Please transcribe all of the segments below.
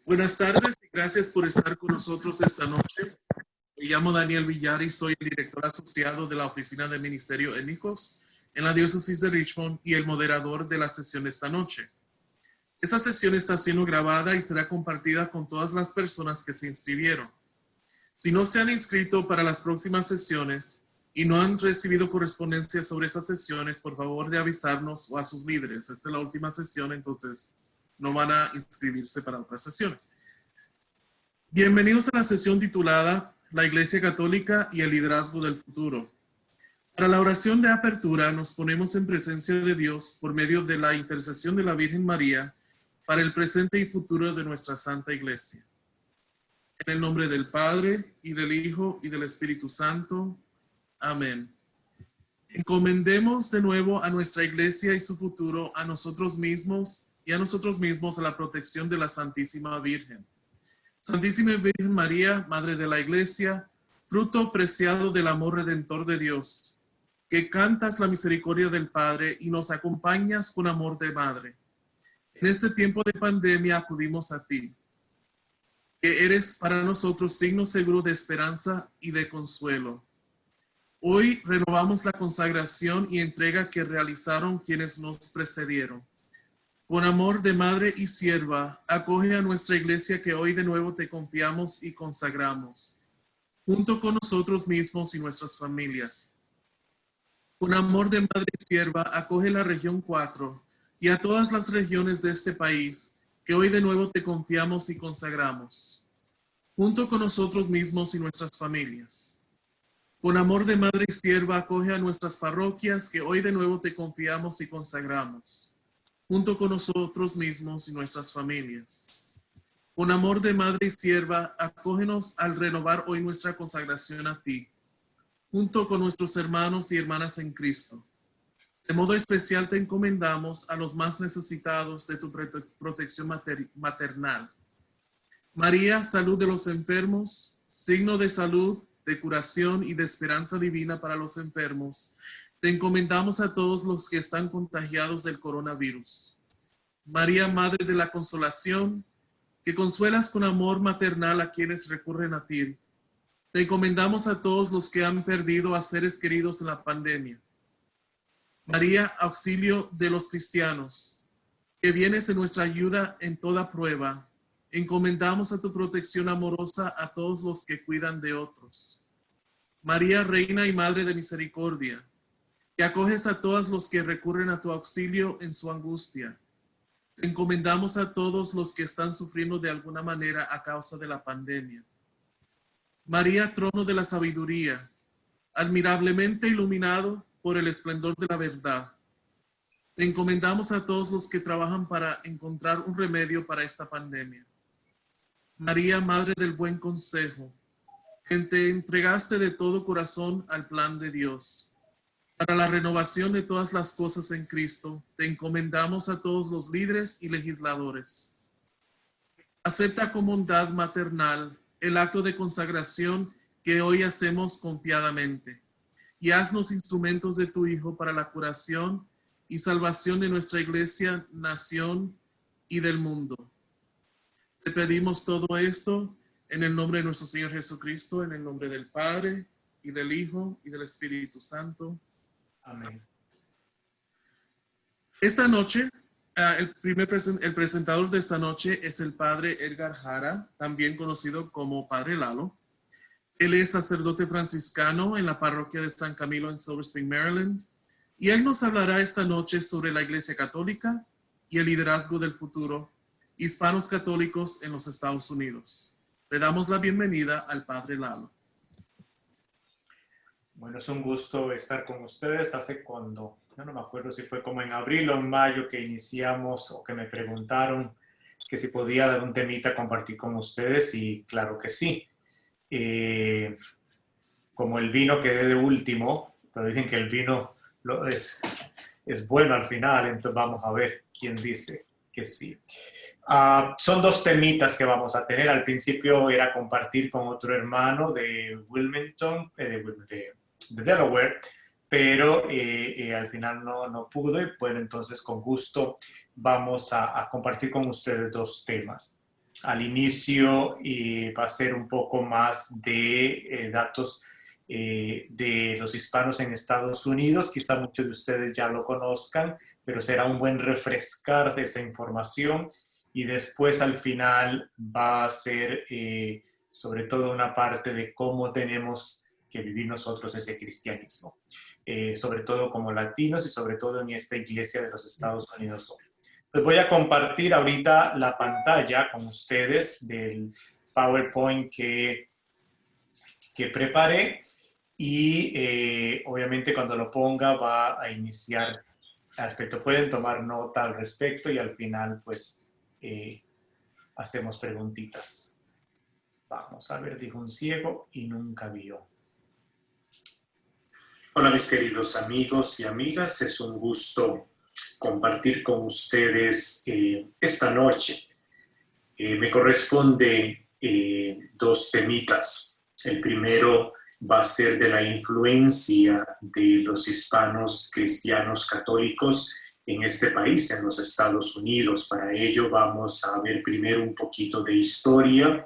Buenas tardes y gracias por estar con nosotros esta noche. Me llamo Daniel Villar y soy el director asociado de la Oficina de Ministerio Étnicos en la Diócesis de Richmond y el moderador de la sesión esta noche. Esta sesión está siendo grabada y será compartida con todas las personas que se inscribieron. Si no se han inscrito para las próximas sesiones y no han recibido correspondencia sobre esas sesiones, por favor de avisarnos o a sus líderes. Esta es la última sesión, entonces no van a inscribirse para otras sesiones. Bienvenidos a la sesión titulada La Iglesia Católica y el Liderazgo del Futuro. Para la oración de apertura nos ponemos en presencia de Dios por medio de la intercesión de la Virgen María para el presente y futuro de nuestra Santa Iglesia. En el nombre del Padre, y del Hijo, y del Espíritu Santo. Amén. Encomendemos de nuevo a nuestra Iglesia y su futuro, a nosotros mismos y a nosotros mismos a la protección de la Santísima Virgen. Santísima Virgen María, Madre de la Iglesia, fruto preciado del amor redentor de Dios, que cantas la misericordia del Padre y nos acompañas con amor de Madre. En este tiempo de pandemia acudimos a ti, que eres para nosotros signo seguro de esperanza y de consuelo. Hoy renovamos la consagración y entrega que realizaron quienes nos precedieron. Con amor de madre y sierva, acoge a nuestra iglesia que hoy de nuevo te confiamos y consagramos, junto con nosotros mismos y nuestras familias. Con amor de madre y sierva, acoge la región 4 y a todas las regiones de este país que hoy de nuevo te confiamos y consagramos, junto con nosotros mismos y nuestras familias. Con amor de madre y sierva, acoge a nuestras parroquias que hoy de nuevo te confiamos y consagramos, junto con nosotros mismos y nuestras familias. Con amor de madre y sierva, acógenos al renovar hoy nuestra consagración a ti, junto con nuestros hermanos y hermanas en Cristo. De modo especial te encomendamos a los más necesitados de tu protección maternal. María, salud de los enfermos, signo de salud, de curación y de esperanza divina para los enfermos, te encomendamos a todos los que están contagiados del coronavirus. María, Madre de la Consolación, que consuelas con amor maternal a quienes recurren a ti, te encomendamos a todos los que han perdido a seres queridos en la pandemia. María, auxilio de los cristianos, que vienes en nuestra ayuda en toda prueba, encomendamos a tu protección amorosa a todos los que cuidan de otros. María, Reina y Madre de Misericordia, que acoges a todos los que recurren a tu auxilio en su angustia. Te encomendamos a todos los que están sufriendo de alguna manera a causa de la pandemia. María, trono de la sabiduría, admirablemente iluminado por el esplendor de la verdad. Te encomendamos a todos los que trabajan para encontrar un remedio para esta pandemia. María, Madre del Buen Consejo, que te entregaste de todo corazón al plan de Dios. Para la renovación de todas las cosas en Cristo, te encomendamos a todos los líderes y legisladores. Acepta como bondad maternal el acto de consagración que hoy hacemos confiadamente y haznos instrumentos de tu Hijo para la curación y salvación de nuestra iglesia, nación y del mundo. Te pedimos todo esto en el nombre de nuestro Señor Jesucristo, en el nombre del Padre y del Hijo y del Espíritu Santo. Amén. Esta noche, el presentador de esta noche es el Padre Edgar Jara, también conocido como Padre Lalo. Él es sacerdote franciscano en la parroquia de San Camilo en Silver Spring, Maryland, y él nos hablará esta noche sobre la Iglesia Católica y el liderazgo del futuro, hispanos católicos en los Estados Unidos. Le damos la bienvenida al Padre Lalo. Bueno, es un gusto estar con ustedes. Yo no me acuerdo si fue como en abril o en mayo que iniciamos o que me preguntaron que si podía dar un temita a compartir con ustedes y claro que sí. Como el vino quedé de último, pero dicen que el vino es bueno al final, entonces vamos a ver quién dice que sí. Son dos temitas que vamos a tener. Al principio era compartir con otro hermano de Wilmington, de Delaware, pero al final no pude. Bueno, entonces con gusto vamos a compartir con ustedes dos temas. al inicio va a ser un poco más de datos de los hispanos en Estados Unidos. Quizá muchos de ustedes ya lo conozcan, pero será un buen refrescar de esa información. Y después al final va a ser sobre todo una parte de cómo tenemos que vivir nosotros ese cristianismo, sobre todo como latinos y sobre todo en esta iglesia de los Estados Unidos hoy. Les voy a compartir ahorita la pantalla con ustedes del PowerPoint que preparé y obviamente cuando lo ponga va a iniciar aspecto. Pueden tomar nota al respecto y al final pues hacemos preguntitas. Vamos a ver, dijo un ciego y nunca vio. Hola mis queridos amigos y amigas, es un gusto compartir con ustedes esta noche. Me corresponde dos temitas. El primero va a ser de la influencia de los hispanos cristianos católicos en este país, en los Estados Unidos. Para ello vamos a ver primero un poquito de historia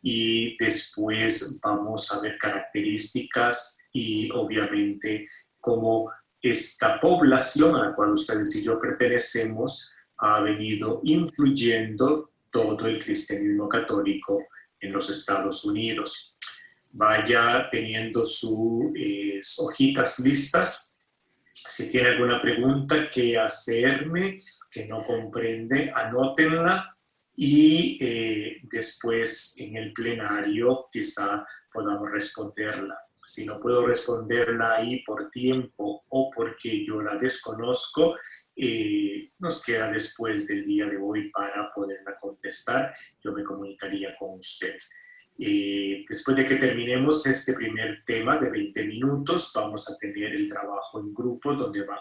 y después vamos a ver características y obviamente cómo esta población a la cual ustedes y yo pertenecemos ha venido influyendo todo el cristianismo católico en los Estados Unidos. Vaya teniendo sus hojitas listas. Si tiene alguna pregunta que hacerme, que no comprende, anótenla y después en el plenario quizá podamos responderla. Si no puedo responderla ahí por tiempo o porque yo la desconozco, nos queda después del día de hoy para poderla contestar. Yo me comunicaría con usted. Después de que terminemos este primer tema de 20 minutos, vamos a tener el trabajo en grupo donde van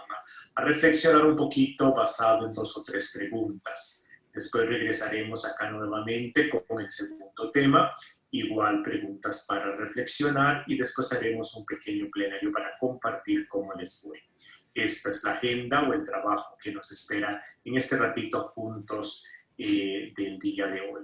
a reflexionar un poquito basado en 2 o 3 preguntas. Después regresaremos acá nuevamente con el segundo tema, igual preguntas para reflexionar y después haremos un pequeño plenario para compartir cómo les fue. Esta es la agenda o el trabajo que nos espera en este ratito juntos del día de hoy.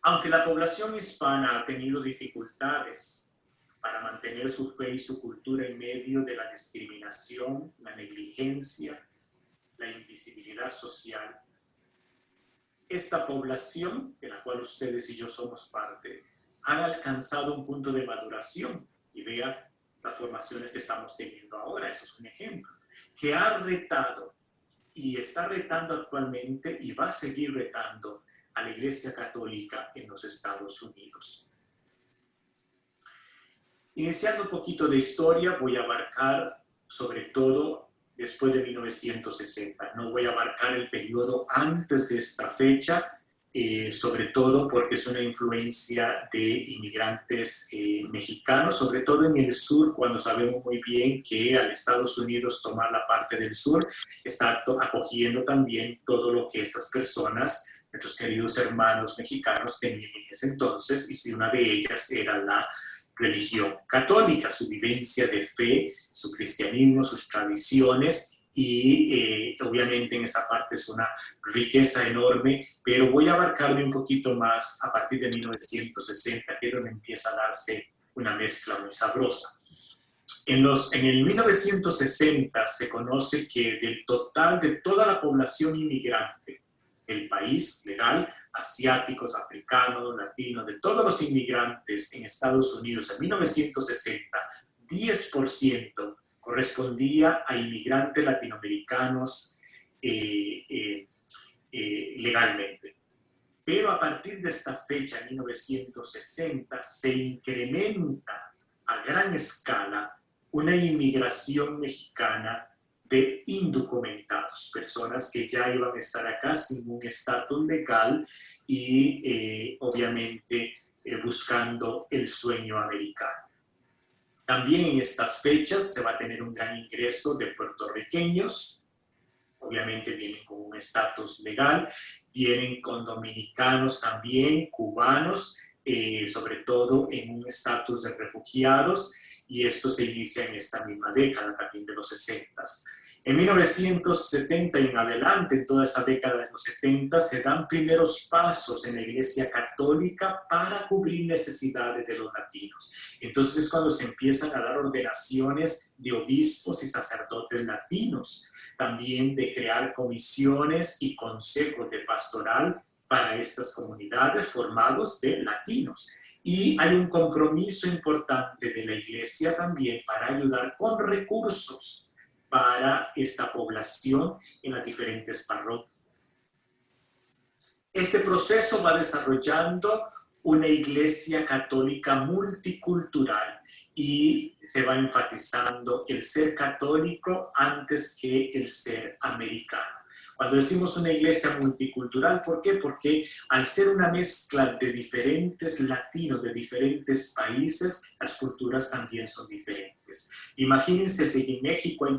Aunque la población hispana ha tenido dificultades para mantener su fe y su cultura en medio de la discriminación, la negligencia, la invisibilidad social, esta población, de la cual ustedes y yo somos parte, ha alcanzado un punto de maduración. Y vea las formaciones que estamos teniendo ahora, eso es un ejemplo, que ha retado y está retando actualmente y va a seguir retando a la Iglesia Católica en los Estados Unidos. Iniciando un poquito de historia, voy a abarcar sobre todo después de 1960. No voy a abarcar el periodo antes de esta fecha, sobre todo porque es una influencia de inmigrantes mexicanos, sobre todo en el sur, cuando sabemos muy bien que al Estados Unidos tomar la parte del sur, está acogiendo también todo lo que estas personas, nuestros queridos hermanos mexicanos, tenían en ese entonces, y una de ellas era la religión católica, su vivencia de fe, su cristianismo, sus tradiciones, y obviamente en esa parte es una riqueza enorme, pero voy a abarcarme un poquito más a partir de 1960, que es donde empieza a darse una mezcla muy sabrosa. En el 1960 se conoce que del total de toda la población inmigrante del país legal, asiáticos, africanos, latinos, de todos los inmigrantes en Estados Unidos en 1960, 10% correspondía a inmigrantes latinoamericanos legalmente. Pero a partir de esta fecha, 1960, se incrementa a gran escala una inmigración mexicana de indocumentados, personas que ya iban a estar acá sin un estatus legal y obviamente buscando el sueño americano. También en estas fechas se va a tener un gran ingreso de puertorriqueños, obviamente vienen con un estatus legal, vienen con dominicanos también, cubanos, sobre todo en un estatus de refugiados, y esto se inicia en esta misma década también de los 60. En 1970 y en adelante, en toda esa década de los 70, se dan primeros pasos en la Iglesia Católica para cubrir necesidades de los latinos. Entonces es cuando se empiezan a dar ordenaciones de obispos y sacerdotes latinos, también de crear comisiones y consejos de pastoral para estas comunidades formados de latinos. Y hay un compromiso importante de la Iglesia también para ayudar con recursos para esta población en las diferentes parroquias. Este proceso va desarrollando una iglesia católica multicultural y se va enfatizando el ser católico antes que el ser americano. Cuando decimos una iglesia multicultural, ¿por qué? Porque al ser una mezcla de diferentes latinos, de diferentes países, las culturas también son diferentes. Imagínense si en México hay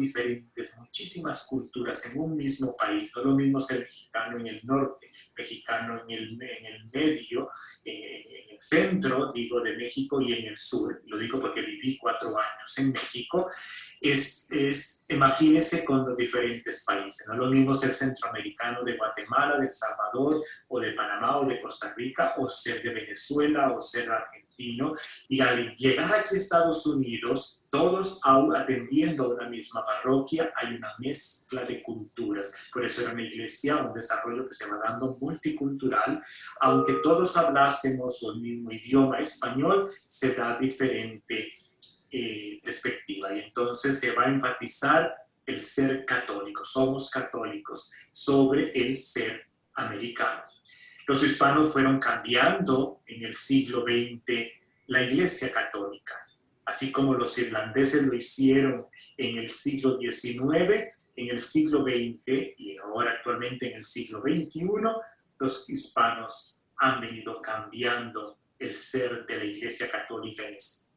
muchísimas culturas en un mismo país. No es lo mismo ser mexicano en el norte, mexicano en el medio, en el centro, digo, de México y en el sur. Lo digo porque viví 4 años en México. Imagínense con los diferentes países. No es lo mismo ser centroamericano de Guatemala, de El Salvador, o de Panamá, o de Costa Rica, o ser de Venezuela, o ser argentino. Y al llegar aquí a Estados Unidos, todos atendiendo a una misma parroquia, hay una mezcla de culturas. Por eso era una iglesia, un desarrollo que se va dando multicultural. Aunque todos hablásemos el mismo idioma español, se da diferente perspectiva, y entonces se va a enfatizar el ser católico, somos católicos, sobre el ser americano. Los hispanos fueron cambiando en el siglo XX la Iglesia Católica, así como los irlandeses lo hicieron en el siglo XIX, en el siglo XX y ahora actualmente en el siglo XXI, los hispanos han venido cambiando el ser de la Iglesia Católica en este.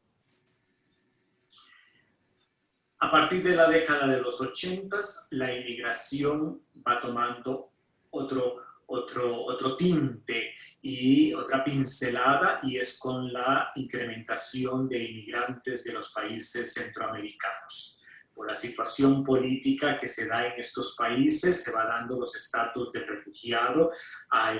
A partir de la década de los 80, la inmigración va tomando otro tinte y otra pincelada, y es con la incrementación de inmigrantes de los países centroamericanos. Por la situación política que se da en estos países, se va dando los estatus de refugiado a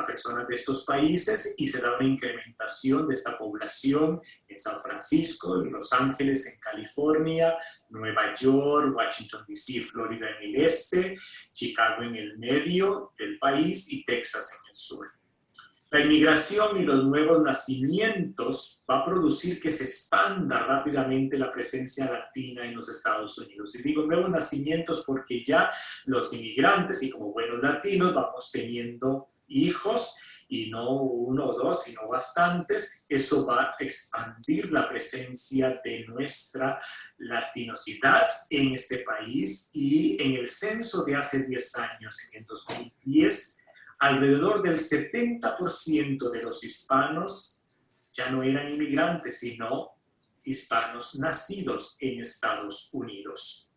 personas de estos países, y se da una incrementación de esta población en San Francisco, en Los Ángeles, en California, Nueva York, Washington D.C., Florida en el este, Chicago en el medio del país y Texas en el sur. La inmigración y los nuevos nacimientos va a producir que se expanda rápidamente la presencia latina en los Estados Unidos. Y digo nuevos nacimientos porque ya los inmigrantes, y como buenos latinos, vamos teniendo hijos, y no 1 o 2, sino bastantes. Eso va a expandir la presencia de nuestra latinosidad en este país. Y en el censo de hace 10 años, en el 2010, alrededor del 70% de los hispanos ya no eran inmigrantes, sino hispanos nacidos en Estados Unidos.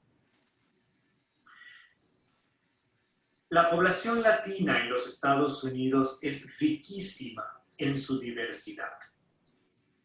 La población latina en los Estados Unidos es riquísima en su diversidad.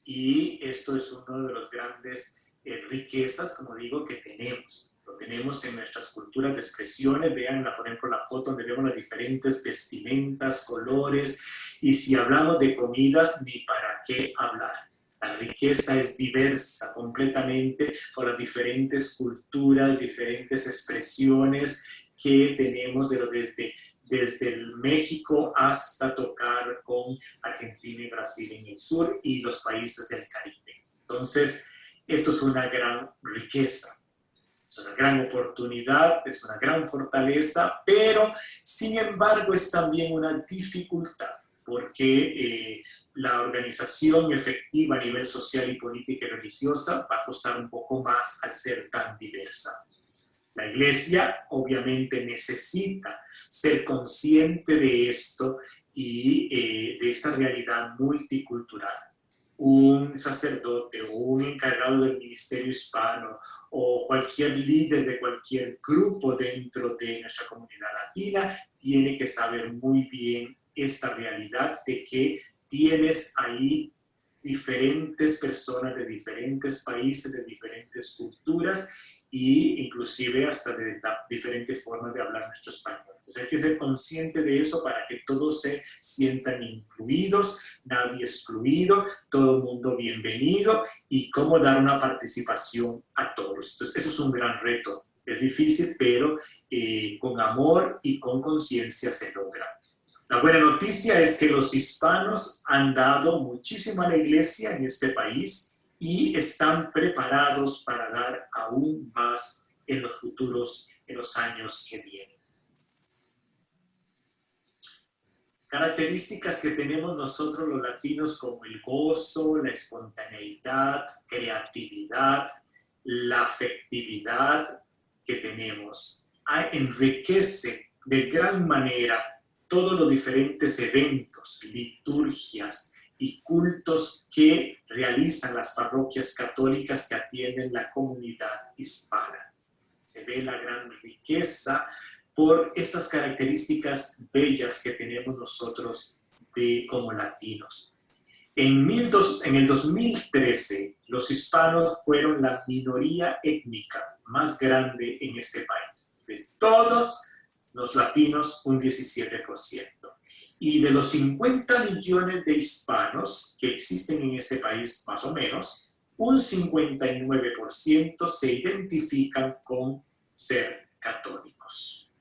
Y esto es uno de los grandes riquezas, como digo, que tenemos. Lo tenemos en nuestras culturas de expresiones. Vean, por ejemplo, la foto donde vemos las diferentes vestimentas, colores. Y si hablamos de comidas, ni para qué hablar. La riqueza es diversa completamente por las diferentes culturas, diferentes expresiones que tenemos desde el México hasta tocar con Argentina y Brasil en el sur y los países del Caribe. Entonces, esto es una gran riqueza. Es una gran oportunidad, es una gran fortaleza, pero sin embargo es también una dificultad, porque la organización efectiva a nivel social y política y religiosa va a costar un poco más al ser tan diversa. La Iglesia obviamente necesita ser consciente de esto y de esta realidad multicultural. Un sacerdote o un encargado del ministerio hispano o cualquier líder de cualquier grupo dentro de nuestra comunidad latina tiene que saber muy bien esta realidad de que tienes ahí diferentes personas de diferentes países, de diferentes culturas, y inclusive hasta de diferentes formas de hablar nuestro español. Entonces hay que ser consciente de eso para que todos se sientan incluidos, nadie excluido, todo el mundo bienvenido y cómo dar una participación a todos. Entonces eso es un gran reto. Es difícil, pero con amor y con conciencia se logra. La buena noticia es que los hispanos han dado muchísimo a la iglesia en este país y están preparados para dar aún más en los futuros, en los años que vienen. Características que tenemos nosotros los latinos como el gozo, la espontaneidad, creatividad, la afectividad que tenemos. Enriquece de gran manera todos los diferentes eventos, liturgias y cultos que realizan las parroquias católicas que atienden la comunidad hispana. Se ve la gran riqueza por estas características bellas que tenemos nosotros como latinos. En el 2013, los hispanos fueron la minoría étnica más grande en este país. De todos los latinos, un 17%. Y de los 50 millones de hispanos que existen en este país, más o menos, un 59% se identifican con ser católicos.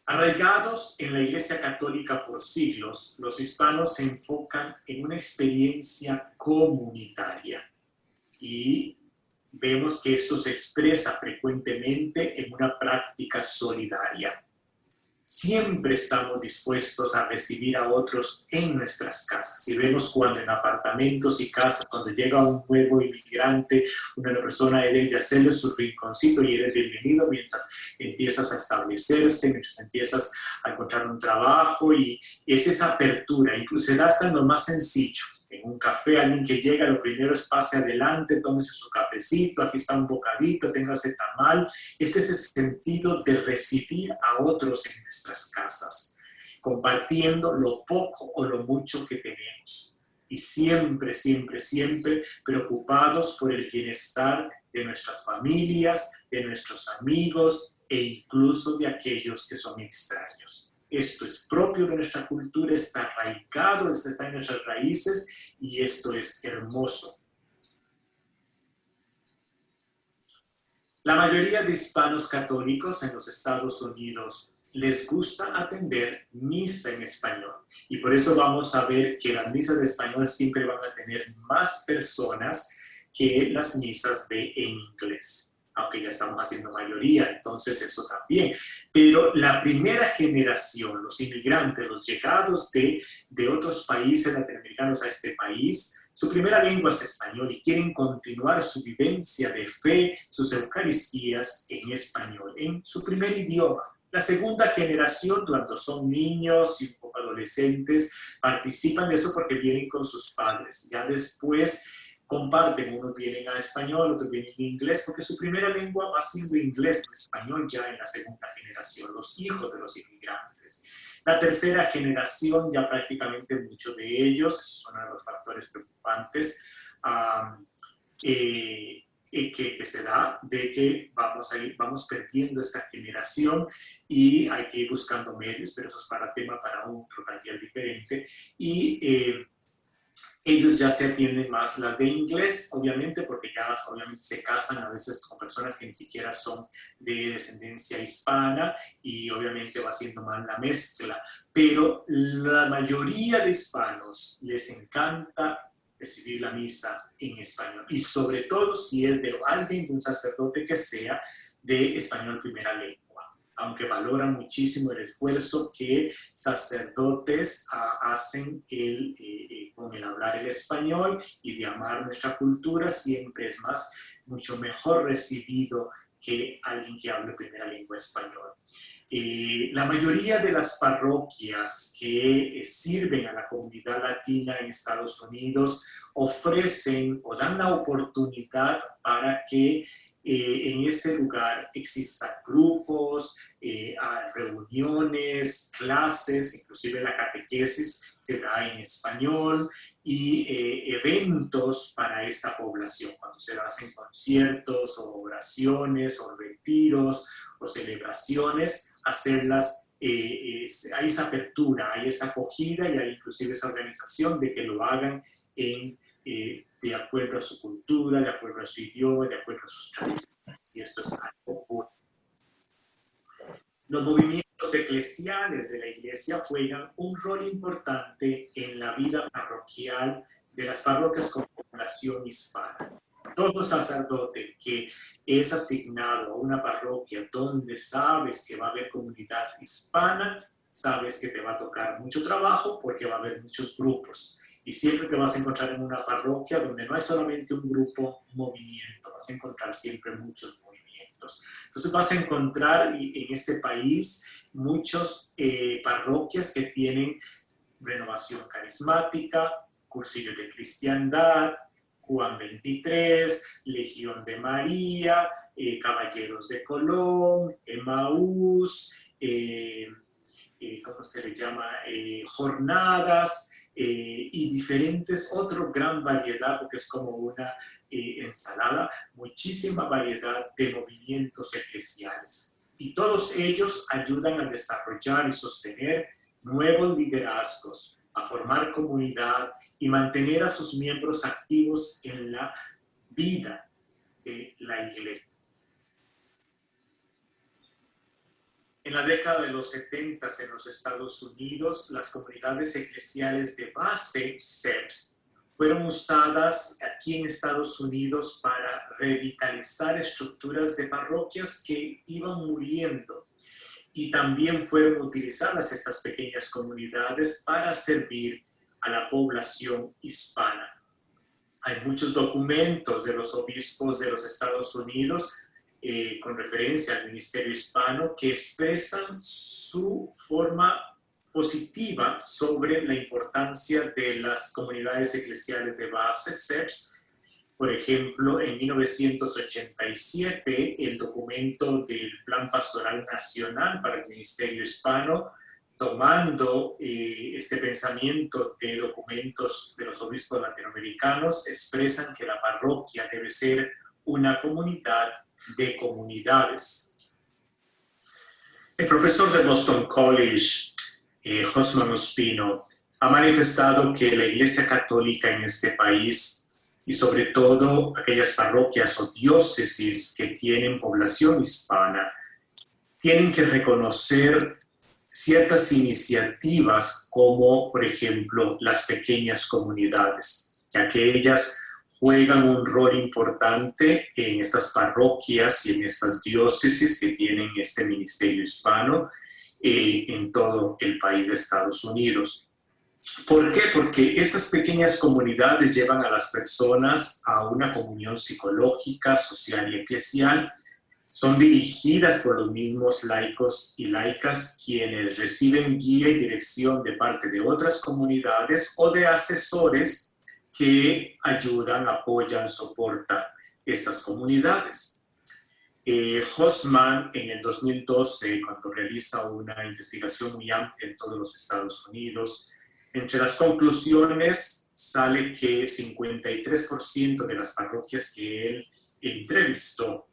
Arraigados en la Iglesia Católica por siglos, los hispanos se enfocan en una experiencia comunitaria y vemos que esto se expresa frecuentemente en una práctica solidaria. Siempre estamos dispuestos a recibir a otros en nuestras casas. Y vemos cuando en apartamentos y casas, cuando llega un nuevo inmigrante, una persona debe hacerle su rinconcito y eres bienvenido mientras empiezas a establecerse, mientras empiezas a encontrar un trabajo, y es esa apertura. Incluso se da hasta en lo más sencillo. En un café, alguien que llega, lo primero es pase adelante, tómese su cafecito, aquí está un bocadito, téngase tamal. Es ese sentido de recibir a otros en nuestras casas, compartiendo lo poco o lo mucho que tenemos. Y siempre, siempre, siempre preocupados por el bienestar de nuestras familias, de nuestros amigos e incluso de aquellos que son extraños. Esto es propio de nuestra cultura, está arraigado, está en nuestras raíces y esto es hermoso. La mayoría de hispanos católicos en los Estados Unidos les gusta atender misa en español y por eso vamos a ver que las misas de español siempre van a tener más personas que las misas en inglés. Aunque ya estamos haciendo mayoría, entonces eso también. Pero la primera generación, los inmigrantes, los llegados de otros países latinoamericanos a este país, su primera lengua es español y quieren continuar su vivencia de fe, sus eucaristías en español, en su primer idioma. La segunda generación, cuando son niños y un poco adolescentes, participan de eso porque vienen con sus padres. Ya después comparten, unos vienen a español, otros vienen en inglés, porque su primera lengua va siendo inglés o español ya en la segunda generación, los hijos de los inmigrantes. La tercera generación, ya prácticamente muchos de ellos, esos son uno de los factores preocupantes que se da, de que vamos perdiendo esta generación y hay que ir buscando medios, pero eso es tema para otro taller diferente. Y ellos ya se atienden más las de inglés, obviamente, porque ya obviamente se casan a veces con personas que ni siquiera son de descendencia hispana y obviamente va siendo más la mezcla. Pero la mayoría de hispanos les encanta recibir la misa en español y sobre todo si es de alguien, de un sacerdote que sea de español primera lengua. Aunque valoran muchísimo el esfuerzo que sacerdotes hacen con el hablar el español y de amar nuestra cultura, siempre es mucho mejor recibido que alguien que hable primera lengua español. La mayoría de las parroquias que sirven a la comunidad latina en Estados Unidos ofrecen o dan la oportunidad para que en ese lugar existan grupos, reuniones, clases, inclusive la catequesis se da en español y eventos para esta población, cuando se hacen conciertos o oraciones o retiros o celebraciones, hacerlas, hay esa apertura, hay esa acogida y hay inclusive esa organización de que lo hagan de acuerdo a su cultura, de acuerdo a su idioma, de acuerdo a sus tradiciones. Y esto es algo bueno. Los movimientos eclesiales de la Iglesia juegan un rol importante en la vida parroquial de las parroquias con población hispana. Todo sacerdote que es asignado a una parroquia donde sabes que va a haber comunidad hispana, sabes que te va a tocar mucho trabajo porque va a haber muchos grupos. Y siempre te vas a encontrar en una parroquia donde no hay solamente un grupo, un movimiento, vas a encontrar siempre muchos movimientos. Entonces vas a encontrar en este país muchas parroquias que tienen renovación carismática, cursillo de cristiandad, Juan 23, Legión de María, Caballeros de Colón, Emaús, ¿cómo se le llama? Jornadas, y diferentes, otra gran variedad, porque es como una ensalada, muchísima variedad de movimientos eclesiales. Y todos ellos ayudan a desarrollar y sostener nuevos liderazgos, a formar comunidad y mantener a sus miembros activos en la vida de la Iglesia. En la década de los 70 en los Estados Unidos, las comunidades eclesiales de base, CEPS, fueron usadas aquí en Estados Unidos para revitalizar estructuras de parroquias que iban muriendo. Y también fueron utilizadas estas pequeñas comunidades para servir a la población hispana. Hay muchos documentos de los obispos de los Estados Unidos con referencia al ministerio hispano, que expresan su forma positiva sobre la importancia de las comunidades eclesiales de base, CEPS. Por ejemplo, en 1987, el documento del Plan Pastoral Nacional para el Ministerio Hispano, tomando este pensamiento de documentos de los obispos latinoamericanos, expresan que la parroquia debe ser una comunidad de comunidades. El profesor de Boston College, Hosman Ospino, ha manifestado que la Iglesia Católica en este país, y sobre todo aquellas parroquias o diócesis que tienen población hispana, tienen que reconocer ciertas iniciativas como, por ejemplo, las pequeñas comunidades, ya que ellas juegan un rol importante en estas parroquias y en estas diócesis que tienen este ministerio hispano en todo el país de Estados Unidos. ¿Por qué? Porque estas pequeñas comunidades llevan a las personas a una comunión psicológica, social y eclesial. Son dirigidas por los mismos laicos y laicas, quienes reciben guía y dirección de parte de otras comunidades o de asesores que ayudan, apoyan, soportan estas comunidades. Hosman, en el 2012, cuando realiza una investigación muy amplia en todos los Estados Unidos, entre las conclusiones sale que 53% de las parroquias que él entrevistó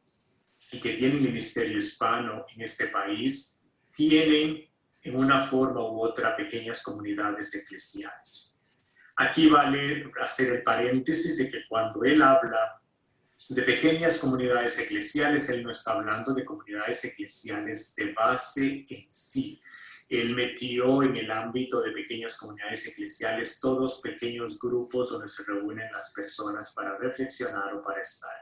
y que tienen ministerio hispano en este país tienen en una forma u otra pequeñas comunidades eclesiales. Aquí vale hacer el paréntesis de que cuando él habla de pequeñas comunidades eclesiales, él no está hablando de comunidades eclesiales de base en sí. Él metió en el ámbito de pequeñas comunidades eclesiales todos pequeños grupos donde se reúnen las personas para reflexionar o para estar.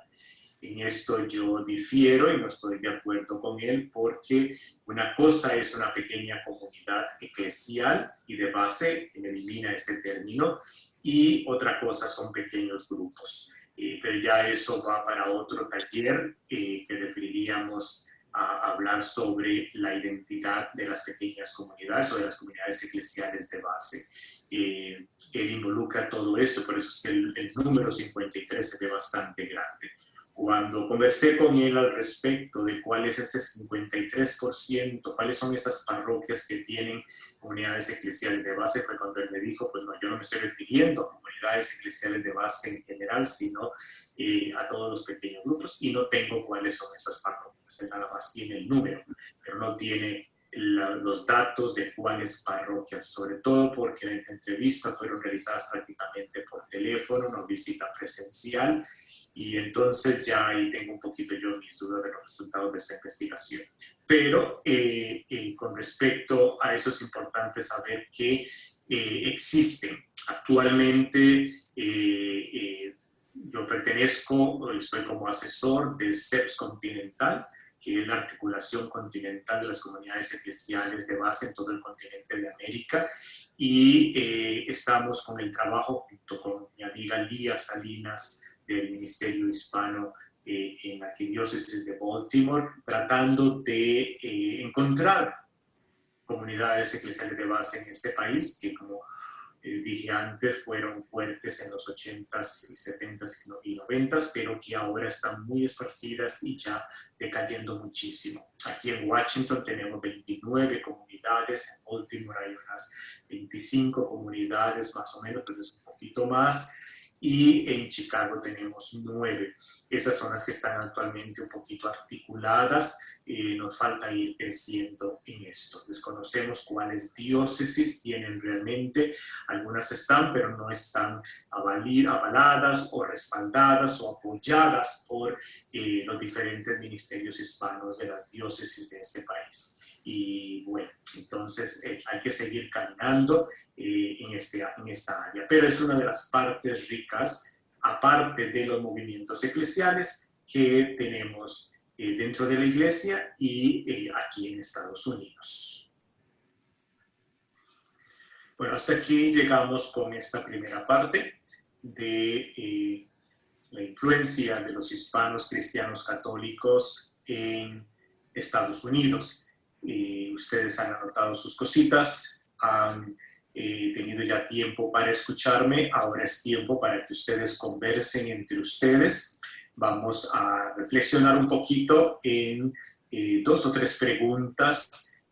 En esto yo difiero y no estoy de acuerdo con él, porque una cosa es una pequeña comunidad eclesial y de base, que elimina este término, y otra cosa son pequeños grupos. Pero ya eso va para otro taller que referiríamos a hablar sobre la identidad de las pequeñas comunidades o de las comunidades eclesiales de base. Él involucra todo esto, por eso es que el número 53 se ve bastante grande. Cuando conversé con él al respecto de cuál es ese 53%, cuáles son esas parroquias que tienen comunidades eclesiales de base, fue cuando él me dijo, pues no, yo no me estoy refiriendo a comunidades eclesiales de base en general, sino a todos los pequeños grupos, y no tengo cuáles son esas parroquias. Él nada más tiene el número, pero no tiene los datos de cuáles parroquias, sobre todo porque las entrevistas fueron realizadas prácticamente por teléfono, no visita presencial, y entonces ya ahí tengo un poquito yo mis dudas de los resultados de esta investigación. Pero con respecto a eso es importante saber que existen actualmente, yo pertenezco, estoy como asesor del CEPS Continental, que es la articulación continental de las comunidades eclesiales de base en todo el continente de América, y estamos con el trabajo junto con mi amiga Lía Salinas del Ministerio Hispano en la Arquidiócesis de Baltimore, tratando de encontrar comunidades eclesiales de base en este país, que como dije antes, fueron fuertes en los 80s y 70s y 90s, pero que ahora están muy esparcidas y ya decayendo muchísimo. Aquí en Washington tenemos 29 comunidades, en Baltimore hay unas 25 comunidades más o menos, pero es un poquito más, y en Chicago tenemos 9. Esas son las que están actualmente un poquito articuladas. Nos falta ir creciendo en esto. Desconocemos cuáles diócesis tienen realmente. Algunas están, pero no están avaladas o respaldadas o apoyadas por los diferentes ministerios hispanos de las diócesis de este país. Y bueno, entonces hay que seguir caminando en esta área. Pero es una de las partes ricas, aparte de los movimientos eclesiales que tenemos dentro de la iglesia y aquí en Estados Unidos. Bueno, hasta aquí llegamos con esta primera parte de la influencia de los hispanos cristianos católicos en Estados Unidos. Ustedes han anotado sus cositas, han tenido ya tiempo para escucharme, ahora es tiempo para que ustedes conversen entre ustedes. Vamos a reflexionar un poquito en 2 o 3 preguntas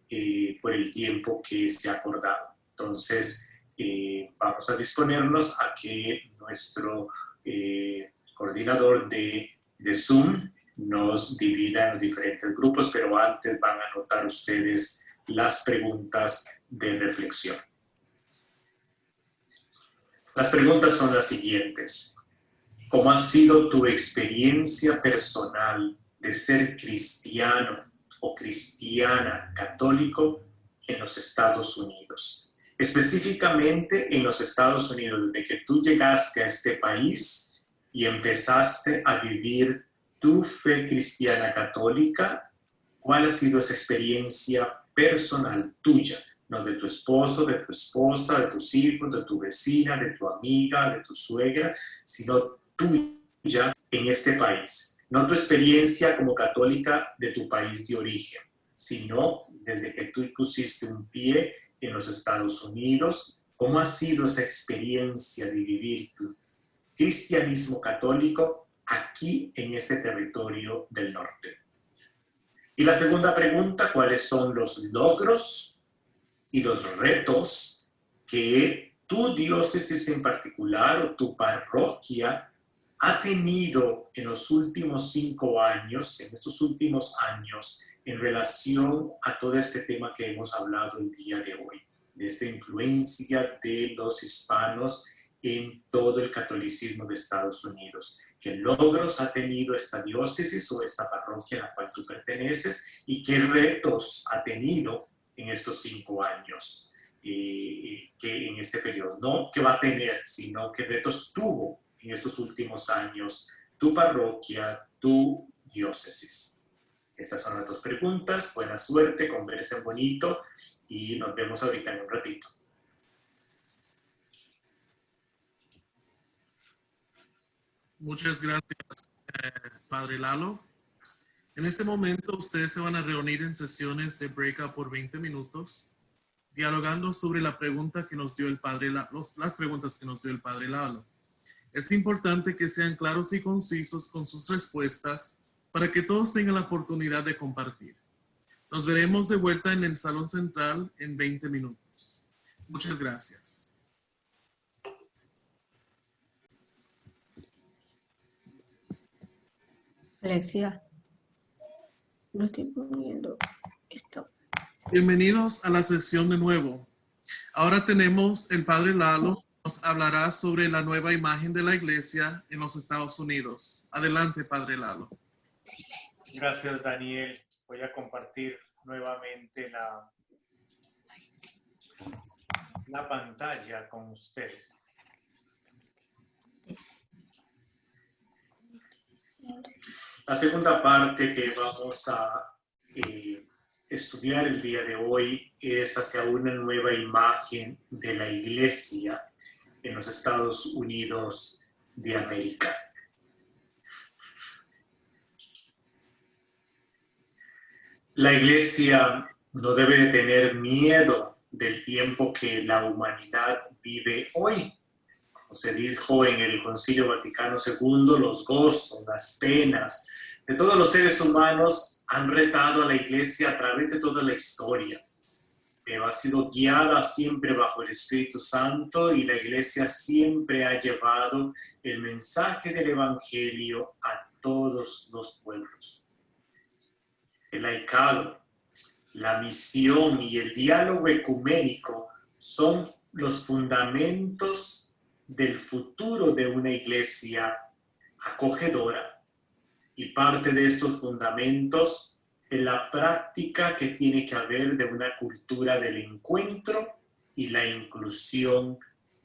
por el tiempo que se ha acordado. Entonces, vamos a disponernos a que nuestro coordinador de Zoom nos divida en los diferentes grupos, pero antes van a anotar ustedes las preguntas de reflexión. Las preguntas son las siguientes. ¿Cómo ha sido tu experiencia personal de ser cristiano o cristiana católico en los Estados Unidos? Específicamente en los Estados Unidos, desde que tú llegaste a este país y empezaste a vivir tu fe cristiana católica, ¿cuál ha sido esa experiencia personal tuya? No de tu esposo, de tu esposa, de tus hijos, de tu vecina, de tu amiga, de tu suegra, sino tuya en este país. No tu experiencia como católica de tu país de origen, sino desde que tú pusiste un pie en los Estados Unidos. ¿Cómo ha sido esa experiencia de vivir tu cristianismo católico aquí en este territorio del norte? Y la segunda pregunta, ¿cuáles son los logros y los retos que tu diócesis en particular o tu parroquia ha tenido en los últimos 5 años, en estos últimos años, en relación a todo este tema que hemos hablado el día de hoy, de esta influencia de los hispanos en todo el catolicismo de Estados Unidos? ¿Qué logros ha tenido esta diócesis o esta parroquia a la cual tú perteneces y qué retos ha tenido en estos 5 años que en este periodo? No que va a tener, sino qué retos tuvo en estos últimos años tu parroquia, tu diócesis. Estas son las 2 preguntas. Buena suerte, conversen bonito y nos vemos ahorita en un ratito. Muchas gracias, Padre Lalo. En este momento, ustedes se van a reunir en sesiones de breakout por 20 minutos, dialogando sobre la pregunta que nos dio el padre, las preguntas que nos dio el padre Lalo. Es importante que sean claros y concisos con sus respuestas para que todos tengan la oportunidad de compartir. Nos veremos de vuelta en el salón central en 20 minutos. Muchas gracias. Alexia, no estoy poniendo esto. Bienvenidos a la sesión de nuevo. Ahora tenemos el padre Lalo, nos hablará sobre la nueva imagen de la iglesia en los Estados Unidos. Adelante, padre Lalo. Gracias, Daniel. Voy a compartir nuevamente la pantalla con ustedes. La segunda parte que vamos a estudiar el día de hoy es hacia una nueva imagen de la iglesia en los Estados Unidos de América. La iglesia no debe de tener miedo del tiempo que la humanidad vive hoy. Como se dijo en el Concilio Vaticano II, los gozos, las penas de todos los seres humanos han retado a la iglesia a través de toda la historia. Pero ha sido guiada siempre bajo el Espíritu Santo y la iglesia siempre ha llevado el mensaje del Evangelio a todos los pueblos. El laicado, la misión y el diálogo ecuménico son los fundamentos del futuro de una iglesia acogedora. Y parte de estos fundamentos es la práctica que tiene que haber de una cultura del encuentro y la inclusión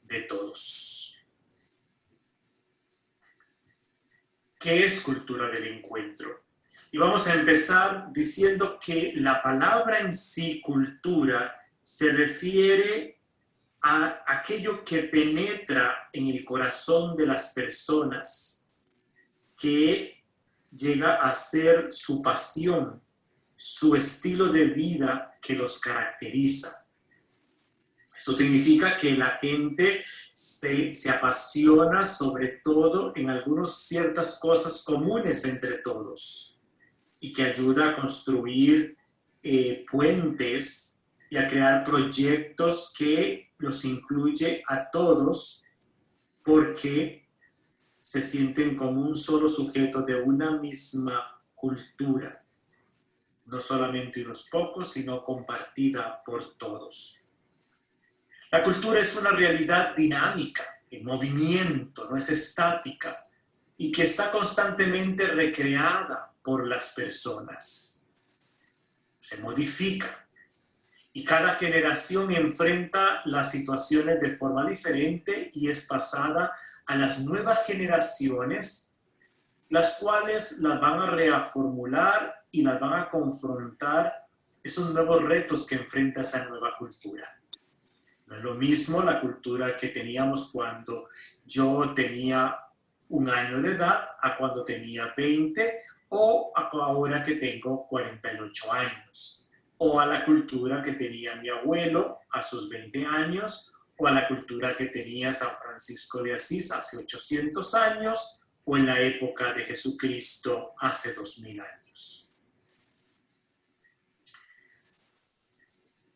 de todos. ¿Qué es cultura del encuentro? Y vamos a empezar diciendo que la palabra en sí, cultura, se refiere a aquello que penetra en el corazón de las personas, que llega a ser su pasión, su estilo de vida que los caracteriza. Esto significa que la gente se apasiona sobre todo en algunas ciertas cosas comunes entre todos y que ayuda a construir puentes y a crear proyectos que los incluye a todos porque se sienten como un solo sujeto de una misma cultura, no solamente unos pocos, sino compartida por todos. La cultura es una realidad dinámica, en movimiento, no es estática, y que está constantemente recreada por las personas. Se modifica. Y cada generación enfrenta las situaciones de forma diferente y es pasada a las nuevas generaciones, las cuales las van a reformular y las van a confrontar esos nuevos retos que enfrenta esa nueva cultura. No es lo mismo la cultura que teníamos cuando yo tenía 1 año de edad a cuando tenía 20 o ahora que tengo 48 años. O a la cultura que tenía mi abuelo a sus 20 años, o a la cultura que tenía San Francisco de Asís hace 800 años, o en la época de Jesucristo hace 2000 años.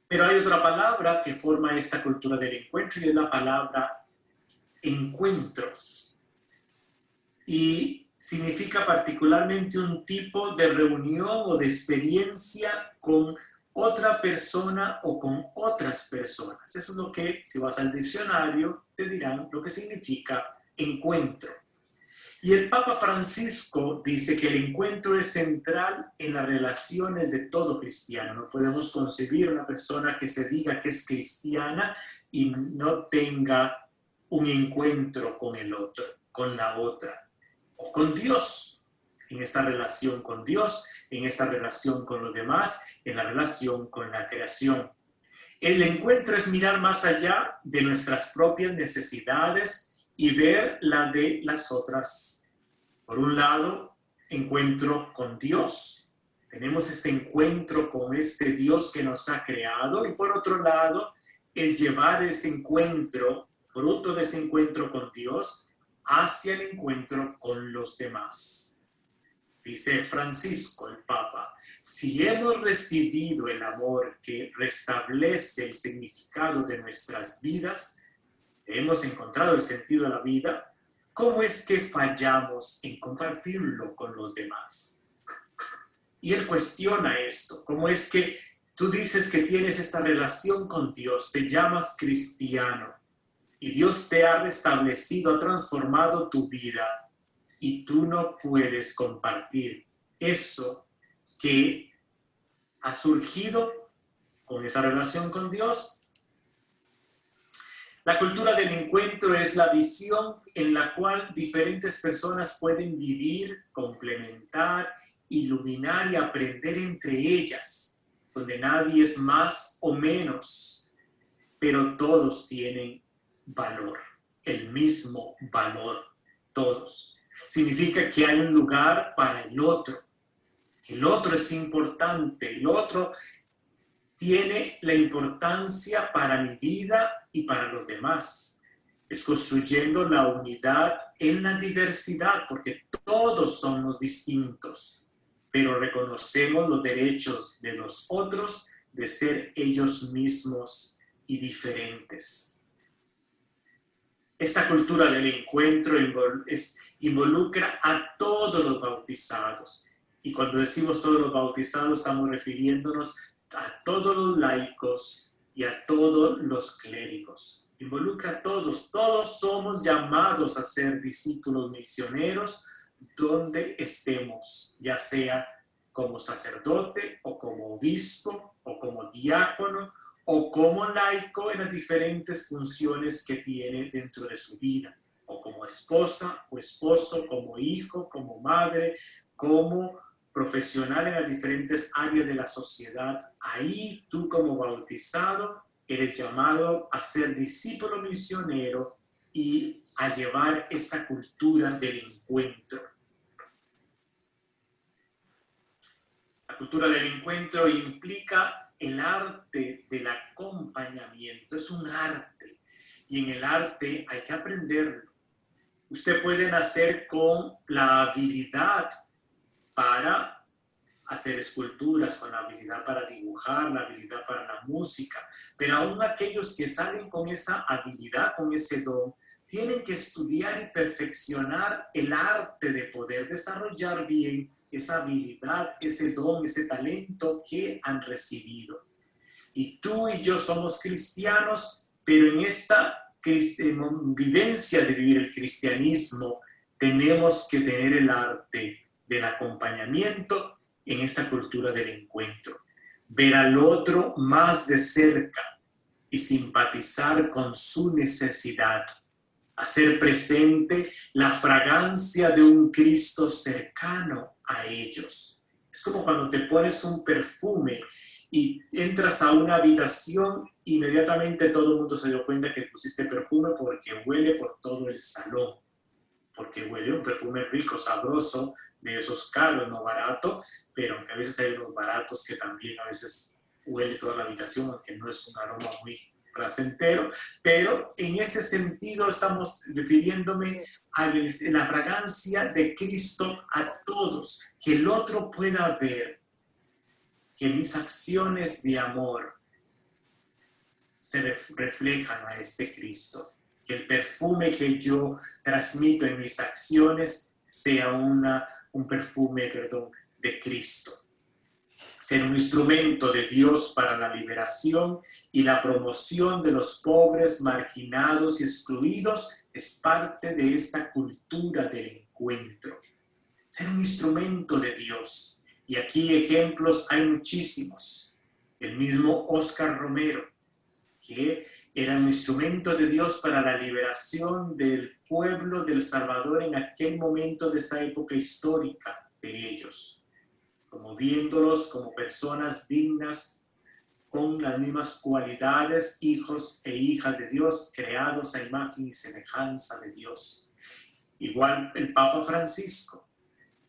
Pero hay otra palabra que forma esta cultura del encuentro y es la palabra encuentro. Y significa particularmente un tipo de reunión o de experiencia con otra persona o con otras personas. Eso es lo que, si vas al diccionario, te dirán lo que significa encuentro. Y el Papa Francisco dice que el encuentro es central en las relaciones de todo cristiano. No podemos concebir una persona que se diga que es cristiana y no tenga un encuentro con el otro, con la otra, o con Dios. En esta relación con Dios, en esta relación con los demás, en la relación con la creación. El encuentro es mirar más allá de nuestras propias necesidades y ver la de las otras. Por un lado, encuentro con Dios tenemos este encuentro con este Dios que nos ha creado, y por otro lado es llevar ese encuentro, fruto de ese encuentro con Dios, hacia el encuentro con los demás. Dice Francisco, el Papa, si hemos recibido el amor que restablece el significado de nuestras vidas, hemos encontrado el sentido de la vida, ¿cómo es que fallamos en compartirlo con los demás? Y él cuestiona esto, ¿cómo es que tú dices que tienes esta relación con Dios, te llamas cristiano y Dios te ha restablecido, ha transformado tu vida y tú no puedes compartir eso que ha surgido con esa relación con Dios? La cultura del encuentro es la visión en la cual diferentes personas pueden vivir, complementar, iluminar y aprender entre ellas, donde nadie es más o menos, pero todos tienen valor, el mismo valor, todos. Significa que hay un lugar para el otro es importante, el otro tiene la importancia para mi vida y para los demás. Es construyendo la unidad en la diversidad, porque todos somos distintos, pero reconocemos los derechos de los otros de ser ellos mismos y diferentes. Esta cultura del encuentro involucra a todos los bautizados. Y cuando decimos todos los bautizados, estamos refiriéndonos a todos los laicos y a todos los clérigos. Involucra a todos. Todos somos llamados a ser discípulos misioneros donde estemos, ya sea como sacerdote o como obispo o como diácono o como laico en las diferentes funciones que tiene dentro de su vida, o como esposa o esposo, como hijo, como madre, como profesional en las diferentes áreas de la sociedad. Ahí tú como bautizado eres llamado a ser discípulo misionero y a llevar esta cultura del encuentro. La cultura del encuentro implica el arte del acompañamiento. Es un arte y en el arte hay que aprenderlo. Usted puede nacer con la habilidad para hacer esculturas, con la habilidad para dibujar, la habilidad para la música, pero aún aquellos que salen con esa habilidad, con ese don, tienen que estudiar y perfeccionar el arte de poder desarrollar bien esa habilidad, ese don, ese talento que han recibido. Y tú y yo somos cristianos, pero en esta vivencia de vivir el cristianismo tenemos que tener el arte del acompañamiento en esta cultura del encuentro. Ver al otro más de cerca y simpatizar con su necesidad. Hacer presente la fragancia de un Cristo cercano a ellos. Es como cuando te pones un perfume y entras a una habitación, inmediatamente todo el mundo se dio cuenta que pusiste perfume porque huele por todo el salón. Porque huele un perfume rico, sabroso, de esos caros, no barato, pero a veces hay unos baratos que también a veces huele toda la habitación, aunque no es un aroma muy placentero, pero en ese sentido estamos refiriéndome a la fragancia de Cristo a todos, que el otro pueda ver que mis acciones de amor se reflejan a este Cristo, que el perfume que yo transmito en mis acciones sea un perfume, de Cristo. Ser un instrumento de Dios para la liberación y la promoción de los pobres, marginados y excluidos es parte de esta cultura del encuentro. Ser un instrumento de Dios. Y aquí ejemplos hay muchísimos. El mismo Óscar Romero, que era un instrumento de Dios para la liberación del pueblo del Salvador en aquel momento de esa época histórica de ellos, como viéndolos como personas dignas con las mismas cualidades, hijos e hijas de Dios, creados a imagen y semejanza de Dios. Igual el Papa Francisco,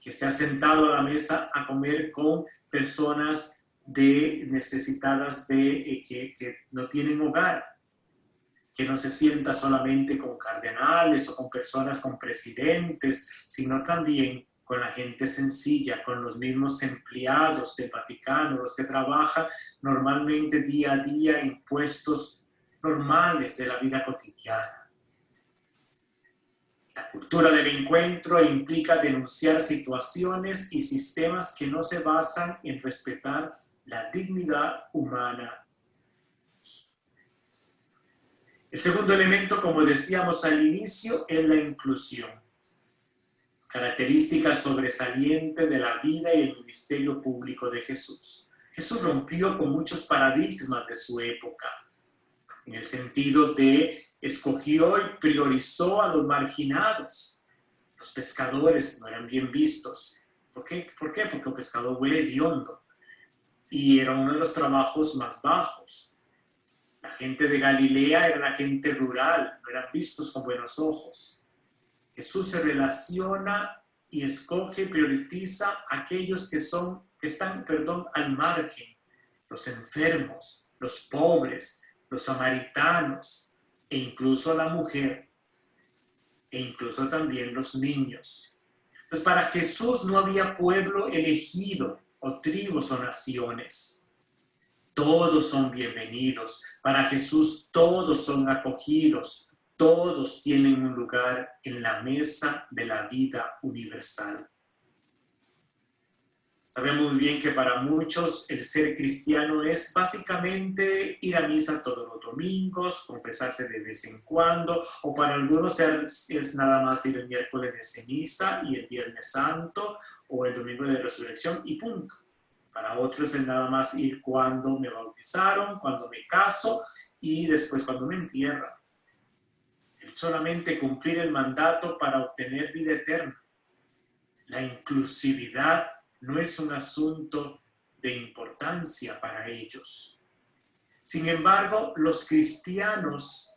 que se ha sentado a la mesa a comer con personas necesitadas que no tienen hogar, que no se sienta solamente con cardenales o con personas, con presidentes, sino también con la gente sencilla, con los mismos empleados del Vaticano, los que trabajan normalmente día a día en puestos normales de la vida cotidiana. La cultura del encuentro implica denunciar situaciones y sistemas que no se basan en respetar la dignidad humana. El segundo elemento, como decíamos al inicio, es la inclusión, característica sobresaliente de la vida y el ministerio público de Jesús. Jesús rompió con muchos paradigmas de su época, en el sentido de escogió y priorizó a los marginados. Los pescadores no eran bien vistos. ¿Por qué? Porque un pescador huele hediondo y era uno de los trabajos más bajos. La gente de Galilea era la gente rural, no eran vistos con buenos ojos. Jesús se relaciona y escoge y prioriza a aquellos que están al margen, los enfermos, los pobres, los samaritanos, e incluso la mujer, e incluso también los niños. Entonces, para Jesús no había pueblo elegido, o tribus o naciones. Todos son bienvenidos. Para Jesús todos son acogidos. Todos tienen un lugar en la mesa de la vida universal. Sabemos muy bien que para muchos el ser cristiano es básicamente ir a misa todos los domingos, confesarse de vez en cuando, o para algunos es nada más ir el miércoles de ceniza y el viernes santo o el domingo de resurrección y punto. Para otros es nada más ir cuando me bautizaron, cuando me caso y después cuando me entierran. Es solamente cumplir el mandato para obtener vida eterna. La inclusividad no es un asunto de importancia para ellos. Sin embargo, los cristianos,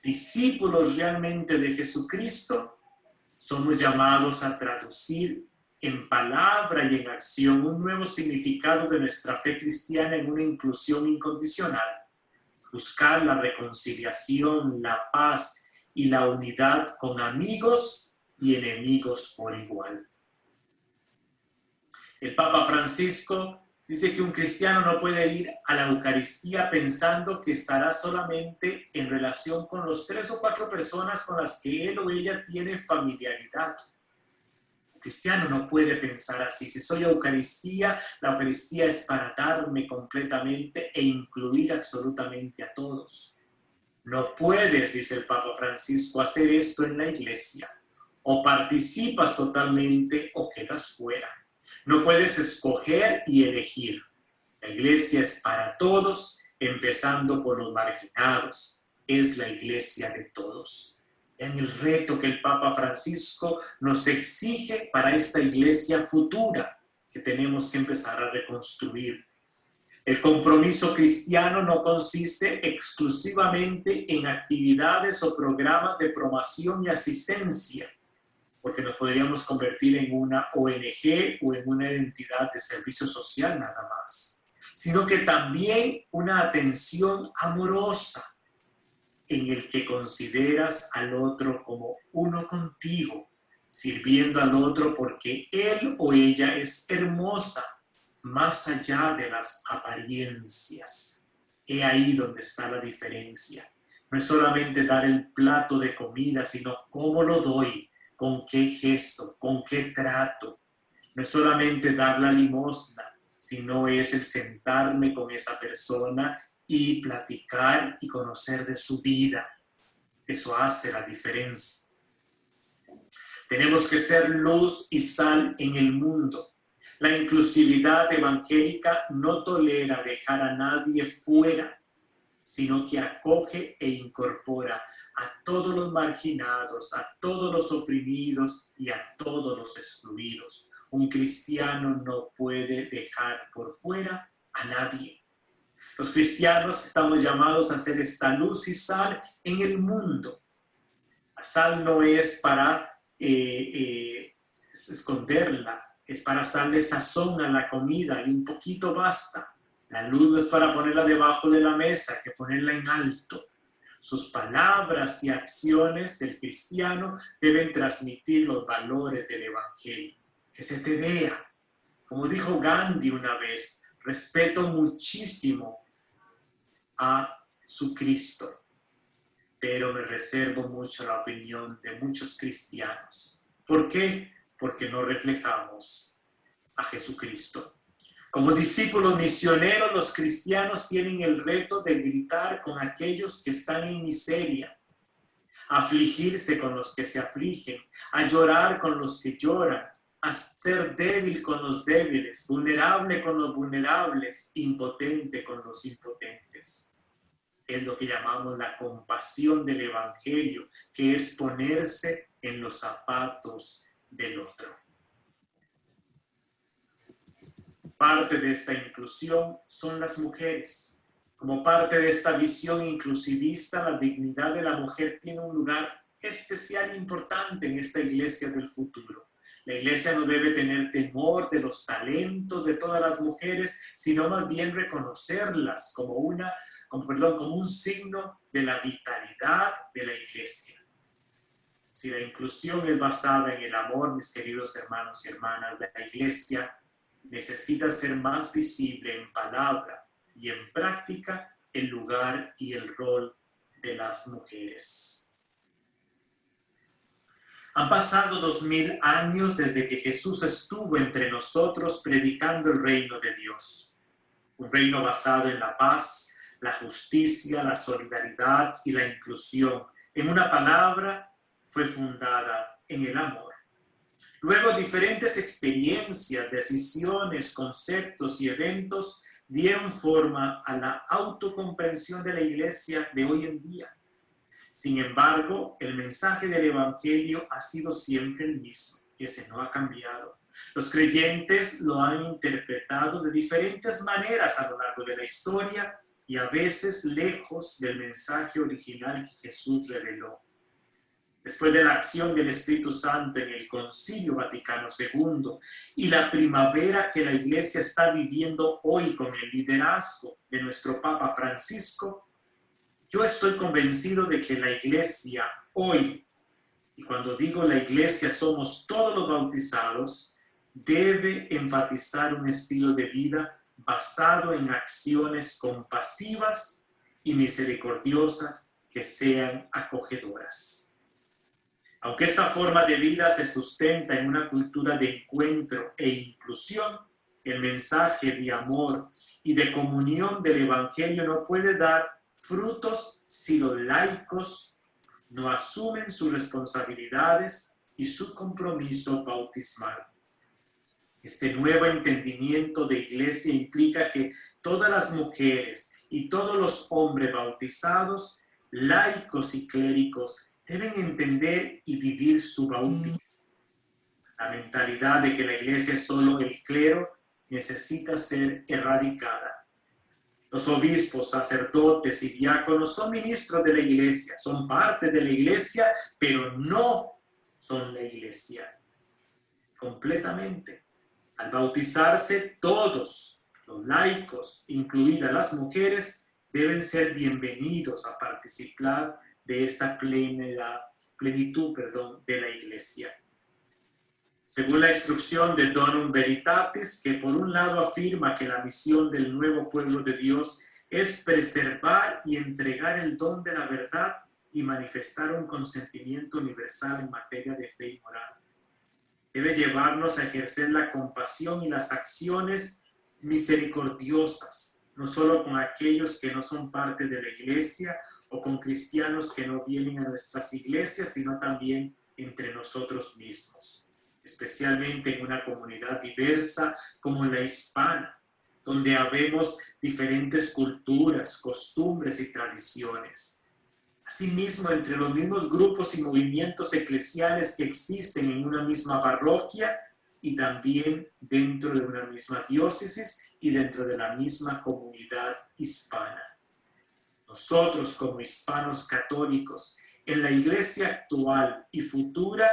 discípulos realmente de Jesucristo, somos llamados a traducir en palabra y en acción un nuevo significado de nuestra fe cristiana en una inclusión incondicional. Buscar la reconciliación, la paz y la unidad con amigos y enemigos por igual. El Papa Francisco dice que un cristiano no puede ir a la Eucaristía pensando que estará solamente en relación con los 3 o 4 personas con las que él o ella tiene familiaridad. Un cristiano no puede pensar así. Si soy Eucaristía, la Eucaristía es para darme completamente e incluir absolutamente a todos. No puedes, dice el Papa Francisco, hacer esto en la iglesia. O participas totalmente o quedas fuera. No puedes escoger y elegir. La iglesia es para todos, empezando por los marginados. Es la iglesia de todos. En el reto que el Papa Francisco nos exige para esta iglesia futura que tenemos que empezar a reconstruir. El compromiso cristiano no consiste exclusivamente en actividades o programas de promoción y asistencia, porque nos podríamos convertir en una ONG o en una entidad de servicio social nada más, sino que también una atención amorosa en el que consideras al otro como uno contigo, sirviendo al otro porque él o ella es hermosa, más allá de las apariencias. He ahí donde está la diferencia. No es solamente dar el plato de comida, sino cómo lo doy, con qué gesto, con qué trato. No es solamente dar la limosna, sino es el sentarme con esa persona y platicar y conocer de su vida. Eso hace la diferencia. Tenemos que ser luz y sal en el mundo. La inclusividad evangélica no tolera dejar a nadie fuera, sino que acoge e incorpora a todos los marginados, a todos los oprimidos y a todos los excluidos. Un cristiano no puede dejar por fuera a nadie. Los cristianos estamos llamados a ser esta luz y sal en el mundo. La sal no es para esconderla, es para darle sazón a la comida y un poquito basta. La luz no es para ponerla debajo de la mesa, hay que ponerla en alto. Sus palabras y acciones del cristiano deben transmitir los valores del Evangelio. Que se te vea. Como dijo Gandhi una vez, respeto muchísimo a su Cristo, pero me reservo mucho la opinión de muchos cristianos. ¿Por qué? Porque no reflejamos a Jesucristo. Como discípulos misioneros, los cristianos tienen el reto de gritar con aquellos que están en miseria, afligirse con los que se afligen, a llorar con los que lloran, a ser débil con los débiles, vulnerable con los vulnerables, impotente con los impotentes. Es lo que llamamos la compasión del Evangelio, que es ponerse en los zapatos del otro. Parte de esta inclusión son las mujeres. Como parte de esta visión inclusivista, la dignidad de la mujer tiene un lugar especial e importante en esta iglesia del futuro. La iglesia no debe tener temor de los talentos de todas las mujeres, sino más bien reconocerlas como un signo de la vitalidad de la iglesia. Si la inclusión es basada en el amor, mis queridos hermanos y hermanas, la iglesia necesita ser más visible en palabra y en práctica el lugar y el rol de las mujeres. Han pasado 2000 años desde que Jesús estuvo entre nosotros predicando el reino de Dios. Un reino basado en la paz, la justicia, la solidaridad y la inclusión. En una palabra, fue fundada en el amor. Luego, diferentes experiencias, decisiones, conceptos y eventos dieron forma a la autocomprensión de la iglesia de hoy en día. Sin embargo, el mensaje del Evangelio ha sido siempre el mismo, y ese no ha cambiado. Los creyentes lo han interpretado de diferentes maneras a lo largo de la historia y a veces lejos del mensaje original que Jesús reveló. Después de la acción del Espíritu Santo en el Concilio Vaticano II y la primavera que la Iglesia está viviendo hoy con el liderazgo de nuestro Papa Francisco, yo estoy convencido de que la Iglesia hoy, y cuando digo la Iglesia somos todos los bautizados, debe enfatizar un estilo de vida basado en acciones compasivas y misericordiosas que sean acogedoras. Aunque esta forma de vida se sustenta en una cultura de encuentro e inclusión, el mensaje de amor y de comunión del Evangelio no puede dar frutos si los laicos no asumen sus responsabilidades y su compromiso bautismal. Este nuevo entendimiento de iglesia implica que todas las mujeres y todos los hombres bautizados, laicos y clérigos, deben entender y vivir su bautismo. La mentalidad de que la iglesia es solo el clero necesita ser erradicada. Los obispos, sacerdotes y diáconos son ministros de la iglesia, son parte de la iglesia, pero no son la iglesia completamente. Al bautizarse, todos los laicos, incluidas las mujeres, deben ser bienvenidos a participar de esta plenitud de la iglesia. Según la instrucción de Donum Veritatis, que por un lado afirma que la misión del nuevo pueblo de Dios es preservar y entregar el don de la verdad y manifestar un consentimiento universal en materia de fe y moral. Debe llevarnos a ejercer la compasión y las acciones misericordiosas, no solo con aquellos que no son parte de la iglesia o con cristianos que no vienen a nuestras iglesias, sino también entre nosotros mismos, especialmente en una comunidad diversa como la hispana, donde habemos diferentes culturas, costumbres y tradiciones. Asimismo, entre los mismos grupos y movimientos eclesiales que existen en una misma parroquia y también dentro de una misma diócesis y dentro de la misma comunidad hispana. Nosotros, como hispanos católicos, en la iglesia actual y futura,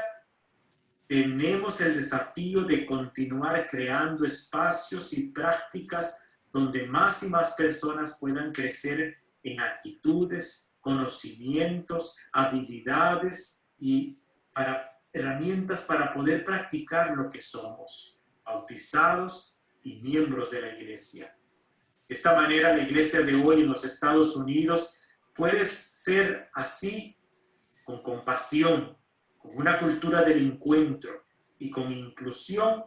tenemos el desafío de continuar creando espacios y prácticas donde más y más personas puedan crecer en actitudes, conocimientos, habilidades y herramientas para poder practicar lo que somos, bautizados y miembros de la iglesia. De esta manera, la iglesia de hoy en los Estados Unidos puede ser así, con compasión, con una cultura del encuentro y con inclusión,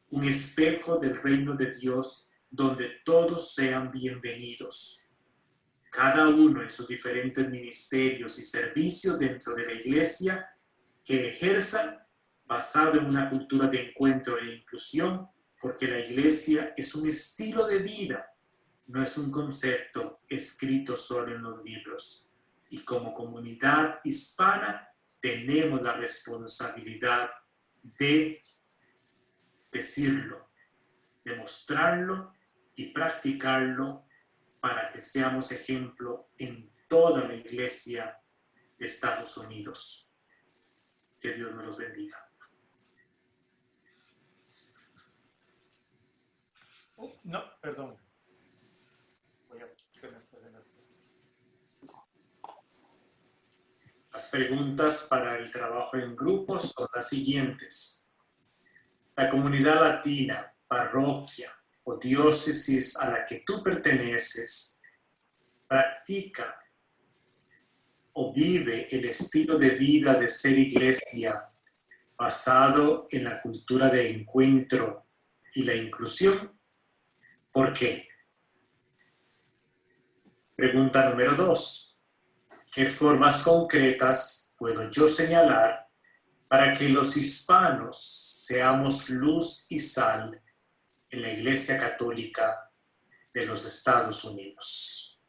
un espejo del reino de Dios donde todos sean bienvenidos. Cada uno en sus diferentes ministerios y servicios dentro de la iglesia que ejerzan basado en una cultura de encuentro e inclusión, porque la iglesia es un estilo de vida, no es un concepto escrito solo en los libros. Y como comunidad hispana tenemos la responsabilidad de decirlo, de mostrarlo y practicarlo para que seamos ejemplo en toda la iglesia de Estados Unidos. Que Dios me los bendiga. No, perdón. Las preguntas para el trabajo en grupo son las siguientes. La comunidad latina, parroquia o diócesis a la que tú perteneces, practica o vive el estilo de vida de ser iglesia basado en la cultura de encuentro y la inclusión. ¿Por qué? Pregunta número 2. ¿Qué formas concretas puedo yo señalar para que los hispanos seamos luz y sal en la Iglesia Católica de los Estados Unidos?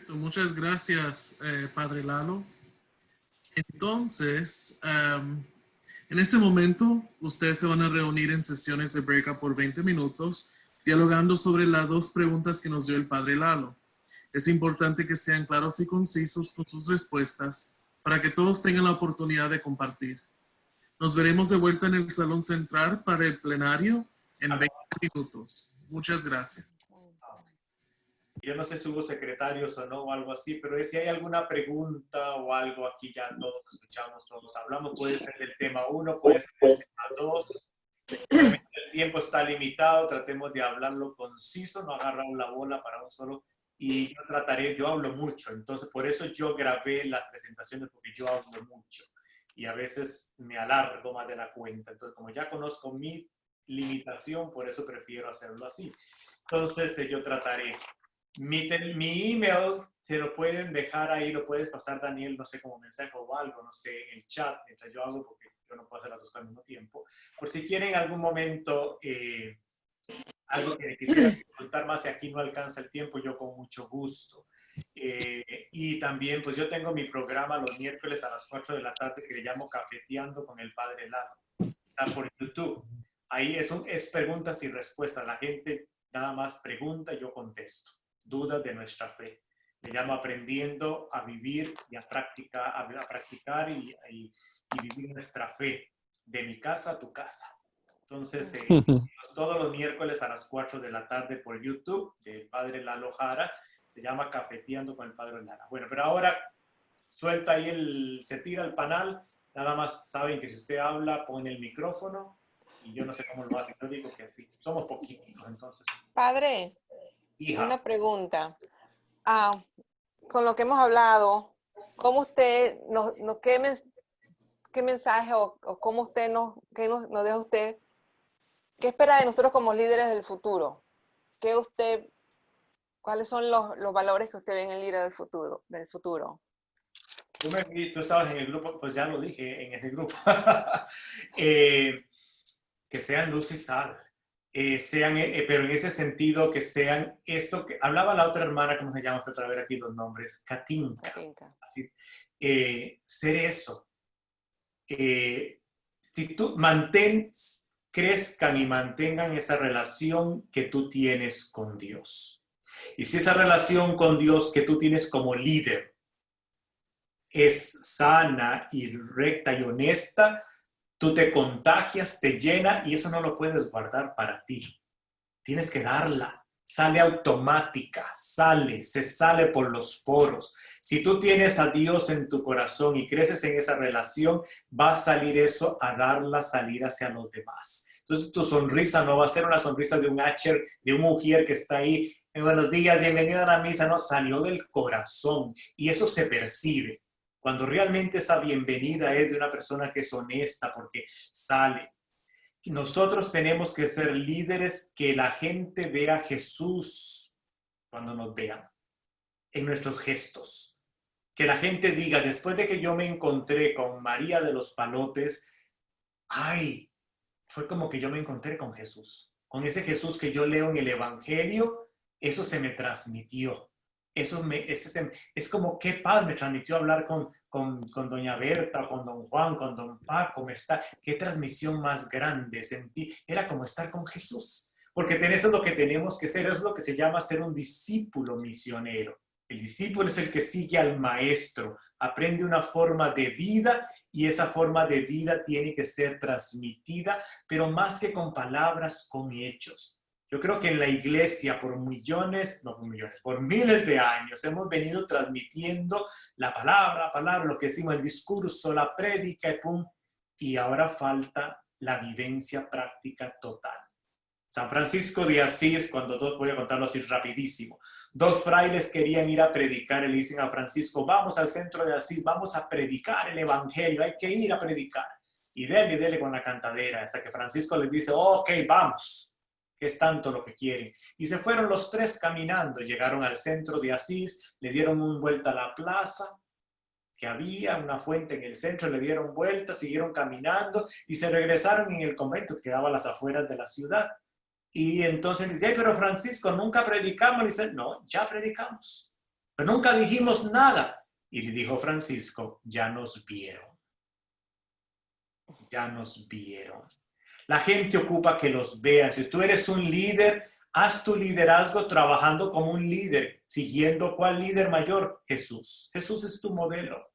Muchas gracias, Padre Lalo. Entonces, en este momento, ustedes se van a reunir en sesiones de breakout por 20 minutos, dialogando sobre las 2 preguntas que nos dio el Padre Lalo. Es importante que sean claros y concisos con sus respuestas para que todos tengan la oportunidad de compartir. Nos veremos de vuelta en el salón central para el plenario en 20 minutos. Muchas gracias. Yo no sé si hubo secretarios o no o algo así, pero si hay alguna pregunta o algo aquí ya todos escuchamos, todos hablamos, puede ser del tema 1, puede ser del tema 2. El tiempo está limitado, tratemos de hablarlo conciso, no agarrar la bola para un solo. Y yo hablo mucho, entonces por eso yo grabé las presentaciones, porque yo hablo mucho. Y a veces me alargo más de la cuenta. Entonces, como ya conozco mi limitación, por eso prefiero hacerlo así. Entonces, yo trataré. Mi email se lo pueden dejar ahí, lo puedes pasar, Daniel, no sé, como mensaje o algo, no sé, en el chat, mientras yo hablo, porque yo no puedo hacer las 2 cosas al mismo tiempo. Por si quieren en algún momento algo que quisiera consultar más, y aquí no alcanza el tiempo, yo con mucho gusto. Y también, pues yo tengo mi programa los miércoles a las 4 de la tarde que le llamo Cafeteando con el Padre Lalo. Está por YouTube. Ahí es preguntas y respuestas. La gente nada más pregunta y yo contesto. Dudas de nuestra fe. Me llamo Aprendiendo a Vivir y a practicar y vivir nuestra fe. De mi casa a tu casa. Entonces, todos los miércoles a las 4 de la tarde por YouTube, del Padre Lalo Jara, se llama Cafeteando con el Padre Lalo. Bueno, pero ahora suelta ahí se tira el panal, nada más saben que si usted habla, pone el micrófono, y yo no sé cómo lo hace, yo digo que sí, somos poquitos, entonces. Padre, Hija. una pregunta. Con lo que hemos hablado, ¿cómo usted, qué mensaje o cómo usted nos deja usted? ¿Qué espera de nosotros como líderes del futuro? ¿Cuáles son los valores que usted ve en el líder del futuro? Tú estabas en el grupo, pues ya lo dije en ese grupo. Que sean luz y sal. Pero en ese sentido que sean esto que hablaba la otra hermana, ¿cómo se llama? Para ver aquí los nombres. Katinka. Así, ser eso. Si tú crezcan y mantengan esa relación que tú tienes con Dios. Y si esa relación con Dios que tú tienes como líder es sana y recta y honesta, tú te contagias, te llena y eso no lo puedes guardar para ti. Tienes que darla. Sale automática, se sale por los poros. Si tú tienes a Dios en tu corazón y creces en esa relación, va a salir eso a darla salir hacia los demás. Entonces tu sonrisa no va a ser una sonrisa de un Asher, de un mujer que está ahí, buenos días, bienvenida a la misa, no, salió del corazón y eso se percibe. Cuando realmente esa bienvenida es de una persona que es honesta porque sale. Nosotros tenemos que ser líderes que la gente vea a Jesús cuando nos vean, en nuestros gestos. Que la gente diga, después de que yo me encontré con María de los Palotes, ay, fue como que yo me encontré con Jesús. Con ese Jesús que yo leo en el Evangelio, eso se me transmitió. Es como qué paz me transmitió hablar con doña Berta, con don Juan, con don Paco, qué transmisión más grande sentí, era como estar con Jesús, porque eso es lo que tenemos que ser, es lo que se llama ser un discípulo misionero. El discípulo es el que sigue al maestro, aprende una forma de vida y esa forma de vida tiene que ser transmitida, pero más que con palabras, con hechos. Yo creo que en la iglesia por por miles de años hemos venido transmitiendo la palabra, lo que decimos, el discurso, la prédica y ahora falta la vivencia práctica total. San Francisco de Asís, voy a contarlo así rapidísimo, 2 frailes querían ir a predicar y le dicen a Francisco, vamos al centro de Asís, vamos a predicar el evangelio, hay que ir a predicar. Y dele con la cantadera, hasta que Francisco les dice, ok, vamos. Que es tanto lo que quieren. Y se fueron los 3 caminando, llegaron al centro de Asís, le dieron una vuelta a la plaza, que había una fuente en el centro, le dieron vuelta, siguieron caminando y se regresaron en el convento que quedaba a las afueras de la ciudad. Y entonces le dije, pero Francisco, nunca predicamos. Le dice, no, ya predicamos, pero nunca dijimos nada. Y le dijo Francisco, ya nos vieron. Ya nos vieron. La gente ocupa que los vean. Si tú eres un líder, haz tu liderazgo trabajando como un líder, siguiendo ¿cuál líder mayor? Jesús. Jesús es tu modelo.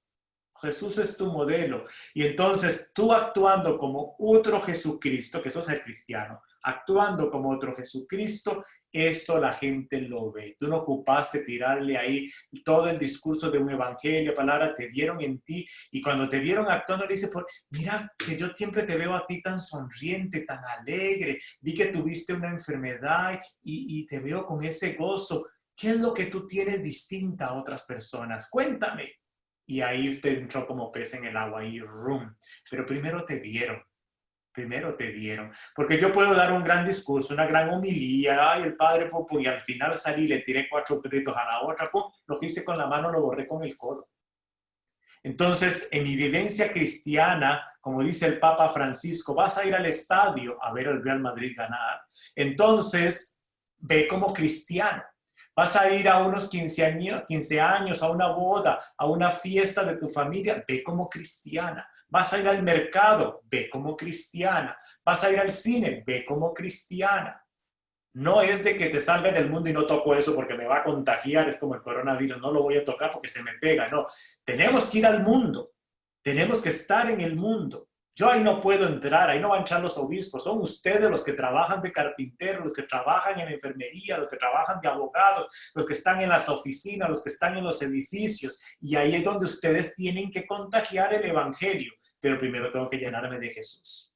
Jesús es tu modelo. Y entonces tú actuando como otro Jesucristo, que eso es el cristiano, actuando como otro Jesucristo, eso la gente lo ve. Tú no ocupaste tirarle ahí todo el discurso de un evangelio, palabra, te vieron en ti. Y cuando te vieron actuando, le dice, mira que yo siempre te veo a ti tan sonriente, tan alegre. Vi que tuviste una enfermedad y te veo con ese gozo. ¿Qué es lo que tú tienes distinta a otras personas? Cuéntame. Y ahí usted entró como pez en el agua y rum. Pero primero te vieron. Porque yo puedo dar un gran discurso, una gran homilía, ay, el padre, y al final salí, le tiré 4 gritos a la otra, lo que hice con la mano lo borré con el codo. Entonces, en mi vivencia cristiana, como dice el Papa Francisco, vas a ir al estadio a ver al Real Madrid ganar. Entonces, ve como cristiano. Vas a ir a unos 15 años, a una boda, a una fiesta de tu familia, ve como cristiana. Vas a ir al mercado, ve como cristiana. Vas a ir al cine, ve como cristiana. No es de que te salga del mundo y no toco eso porque me va a contagiar, es como el coronavirus, no lo voy a tocar porque se me pega. No, tenemos que ir al mundo, tenemos que estar en el mundo. Yo ahí no puedo entrar, ahí no van a entrar los obispos, son ustedes los que trabajan de carpinteros, los que trabajan en enfermería, los que trabajan de abogados, los que están en las oficinas, los que están en los edificios, y ahí es donde ustedes tienen que contagiar el evangelio, pero primero tengo que llenarme de Jesús,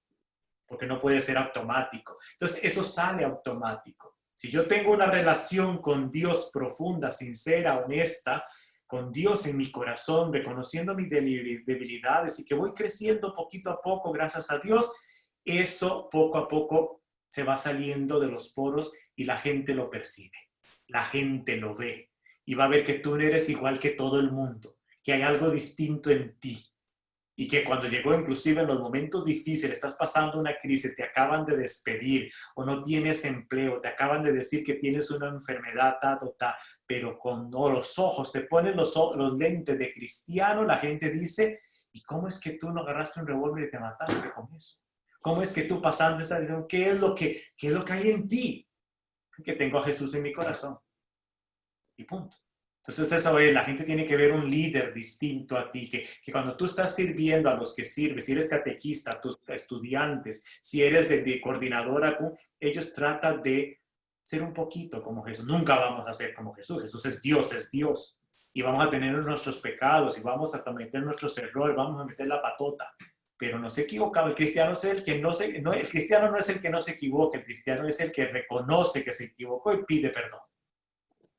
porque no puede ser automático. Entonces eso sale automático. Si yo tengo una relación con Dios profunda, sincera, honesta, con Dios en mi corazón, reconociendo mis debilidades y que voy creciendo poquito a poco gracias a Dios, eso poco a poco se va saliendo de los poros y la gente lo percibe, la gente lo ve y va a ver que tú no eres igual que todo el mundo, que hay algo distinto en ti. Y que cuando llegó inclusive en los momentos difíciles, estás pasando una crisis, te acaban de despedir o no tienes empleo, te acaban de decir que tienes una enfermedad, pero con los ojos, te ponen los lentes de cristiano, la gente dice, ¿y cómo es que tú no agarraste un revólver y te mataste con eso? ¿Cómo es que tú pasando esa decisión? ¿Qué es lo que hay en ti? Que tengo a Jesús en mi corazón. Y punto. Entonces eso es, la gente tiene que ver un líder distinto a ti, que cuando tú estás sirviendo a los que sirves, si eres catequista, a tus estudiantes, si eres de coordinadora, ellos tratan de ser un poquito como Jesús. Nunca vamos a ser como Jesús. Jesús es Dios. Y vamos a tener nuestros pecados y vamos a cometer nuestros errores, vamos a meter la patota. Pero no se equivocaba. El cristiano es el que el cristiano no es el que no se equivoca, el cristiano es el que reconoce que se equivocó y pide perdón.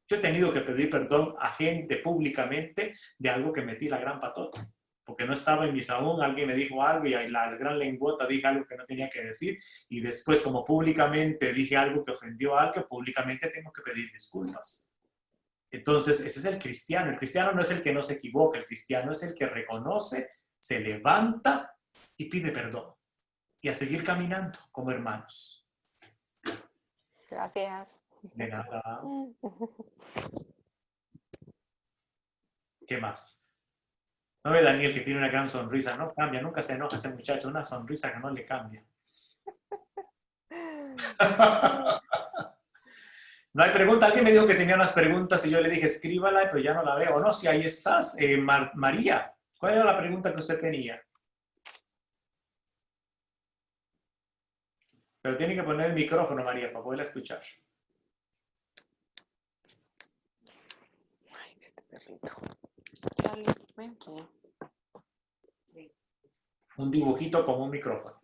Yo he tenido que pedir perdón a gente públicamente de algo que metí la gran patota, porque no estaba en mi salón, alguien me dijo algo y la gran lengüota dije algo que no tenía que decir, y después como públicamente dije algo que ofendió a alguien, públicamente tengo que pedir disculpas. Entonces, ese es el cristiano no es el que no se equivoca, el cristiano es el que reconoce, se levanta y pide perdón, y a seguir caminando como hermanos. Gracias. De nada. ¿Qué más? No ve Daniel que tiene una gran sonrisa, no cambia, nunca se enoja ese muchacho, una sonrisa que no le cambia. No hay pregunta, alguien me dijo que tenía unas preguntas y yo le dije escríbala, pero ya no la veo. No, si ahí estás, María, ¿cuál era la pregunta que usted tenía? Pero tiene que poner el micrófono, María, para poderla escuchar. Ay, este perrito. Ven aquí. Un dibujito con un micrófono.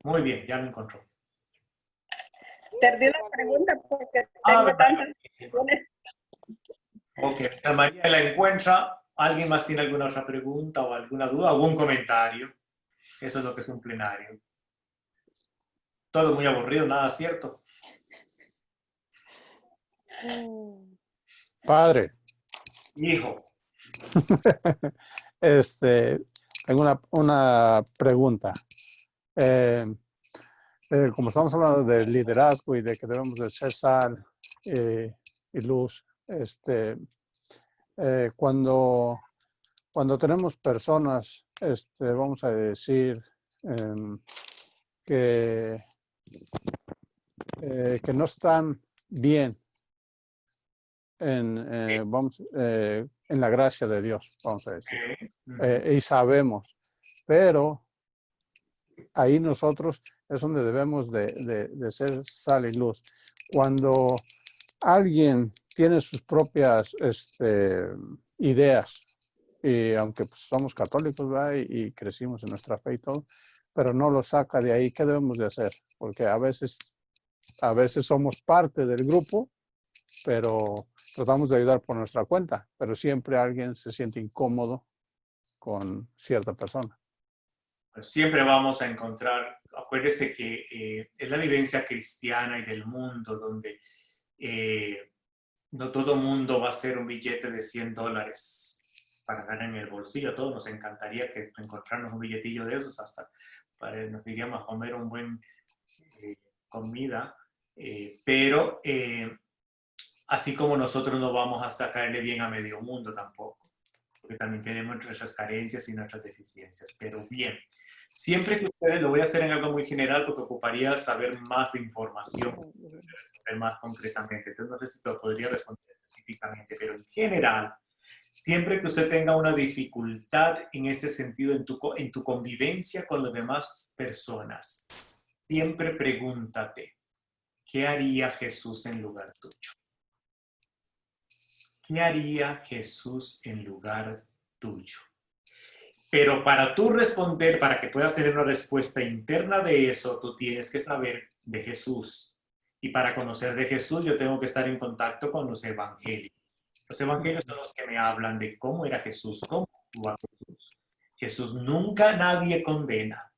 Muy bien, ya lo encontró. Perdí la pregunta porque tengo tantas cuestiones. Ok, María la encuentra. ¿Alguien más tiene alguna otra pregunta o alguna duda, algún comentario? Eso es lo que es un plenario. Todo muy aburrido, nada cierto. Padre, Hijo. tengo una pregunta. Como estamos hablando de liderazgo y de que debemos de ser sal y luz, cuando tenemos personas, vamos a decir, que no están bien en la gracia de Dios, vamos a decir, y sabemos, pero ahí nosotros es donde debemos de ser sal y luz. Cuando alguien tiene sus propias ideas, y aunque pues, somos católicos, ¿verdad? Y crecimos en nuestra fe y todo, pero no lo saca de ahí, ¿qué debemos de hacer? Porque a veces somos parte del grupo, pero tratamos de ayudar por nuestra cuenta, pero siempre alguien se siente incómodo con cierta persona. Pues siempre vamos a encontrar, acuérdese que es la vivencia cristiana y del mundo donde no todo mundo va a ser un billete de $100 para ganar en el bolsillo. A todos nos encantaría que encontrarnos un billetillo de esos, hasta nos iríamos a comer un buen comida, pero así como nosotros no vamos a sacarle bien a medio mundo tampoco, porque también tenemos nuestras carencias y nuestras deficiencias. Pero bien, siempre que ustedes, lo voy a hacer en algo muy general porque ocuparía saber más de información, responder más concretamente. Entonces no sé si te lo podría responder específicamente, pero en general, siempre que usted tenga una dificultad en ese sentido, en tu convivencia con las demás personas, siempre pregúntate, ¿qué haría Jesús en lugar tuyo? ¿Qué haría Jesús en lugar tuyo? Pero para tú responder, para que puedas tener una respuesta interna de eso, tú tienes que saber de Jesús. Y para conocer de Jesús, yo tengo que estar en contacto con los evangelios. Los evangelios son los que me hablan de cómo era Jesús, cómo actúa Jesús. Jesús nunca a nadie condena.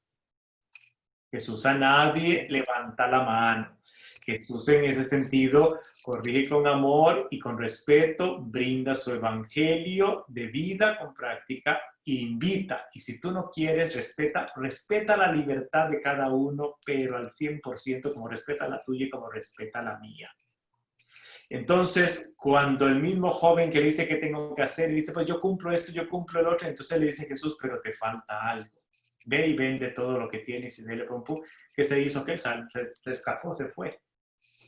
Jesús a nadie levanta la mano. Jesús en ese sentido corrige con amor y con respeto, brinda su evangelio de vida con práctica e invita. Y si tú no quieres, respeta la libertad de cada uno, pero al 100% como respeta la tuya y como respeta la mía. Entonces, cuando el mismo joven que le dice qué tengo que hacer, le dice, pues yo cumplo esto, yo cumplo el otro, entonces le dice Jesús, pero te falta algo. ve y vende todo lo que tienes y dele pum pum. ¿Qué se hizo? Que se escapó, se fue.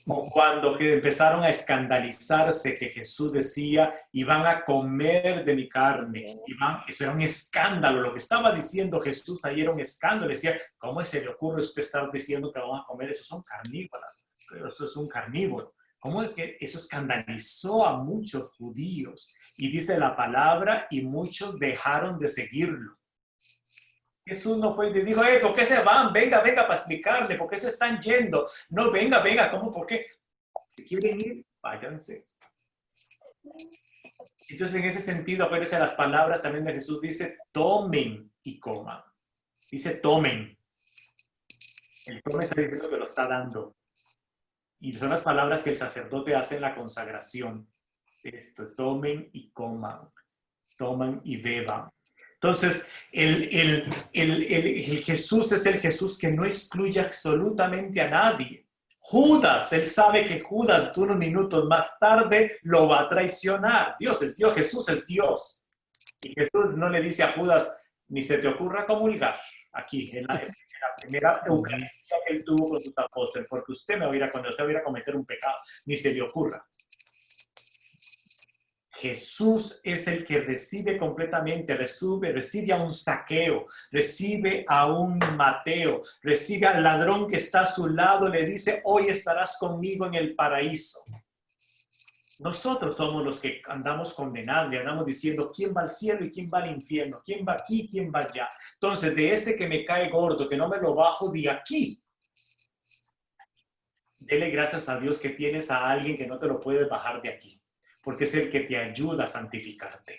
O cuando que empezaron a escandalizarse que Jesús decía, y van a comer de mi carne. Eso era un escándalo. Lo que estaba diciendo Jesús ahí era un escándalo. Decía, ¿cómo se le ocurre a usted estar diciendo que vamos a comer? Eso son carnívoras. Eso es un carnívoro. ¿Cómo es que eso escandalizó a muchos judíos? Y dice la palabra, y muchos dejaron de seguirlo. Jesús no fue y le dijo, ¿por qué se van? Venga, venga para explicarle, ¿por qué se están yendo? No, venga, venga, ¿cómo? ¿Por qué? Si quieren ir, váyanse. Entonces, en ese sentido, acuérdense las palabras también de Jesús, dice, tomen y coman. Dice, tomen. El tomen está diciendo que lo está dando. Y son las palabras que el sacerdote hace en la consagración. Esto, tomen y coman. Toman y beban. Entonces, el Jesús es el Jesús que no excluye absolutamente a nadie. Judas, él sabe que Judas unos minutos más tarde lo va a traicionar. Dios es Dios, Jesús es Dios. Y Jesús no le dice a Judas, ni se te ocurra comulgar aquí, en la primera Eucaristía que él tuvo con sus apóstoles, porque usted cuando usted va a ir a cometer un pecado, ni se le ocurra. Jesús es el que recibe completamente, recibe a un Zaqueo, recibe a un Mateo, recibe al ladrón que está a su lado, le dice, hoy estarás conmigo en el paraíso. Nosotros somos los que andamos condenando y andamos diciendo quién va al cielo y quién va al infierno, quién va aquí, quién va allá. Entonces, de este que me cae gordo, que no me lo bajo de aquí, dele gracias a Dios que tienes a alguien que no te lo puedes bajar de aquí, porque es el que te ayuda a santificarte.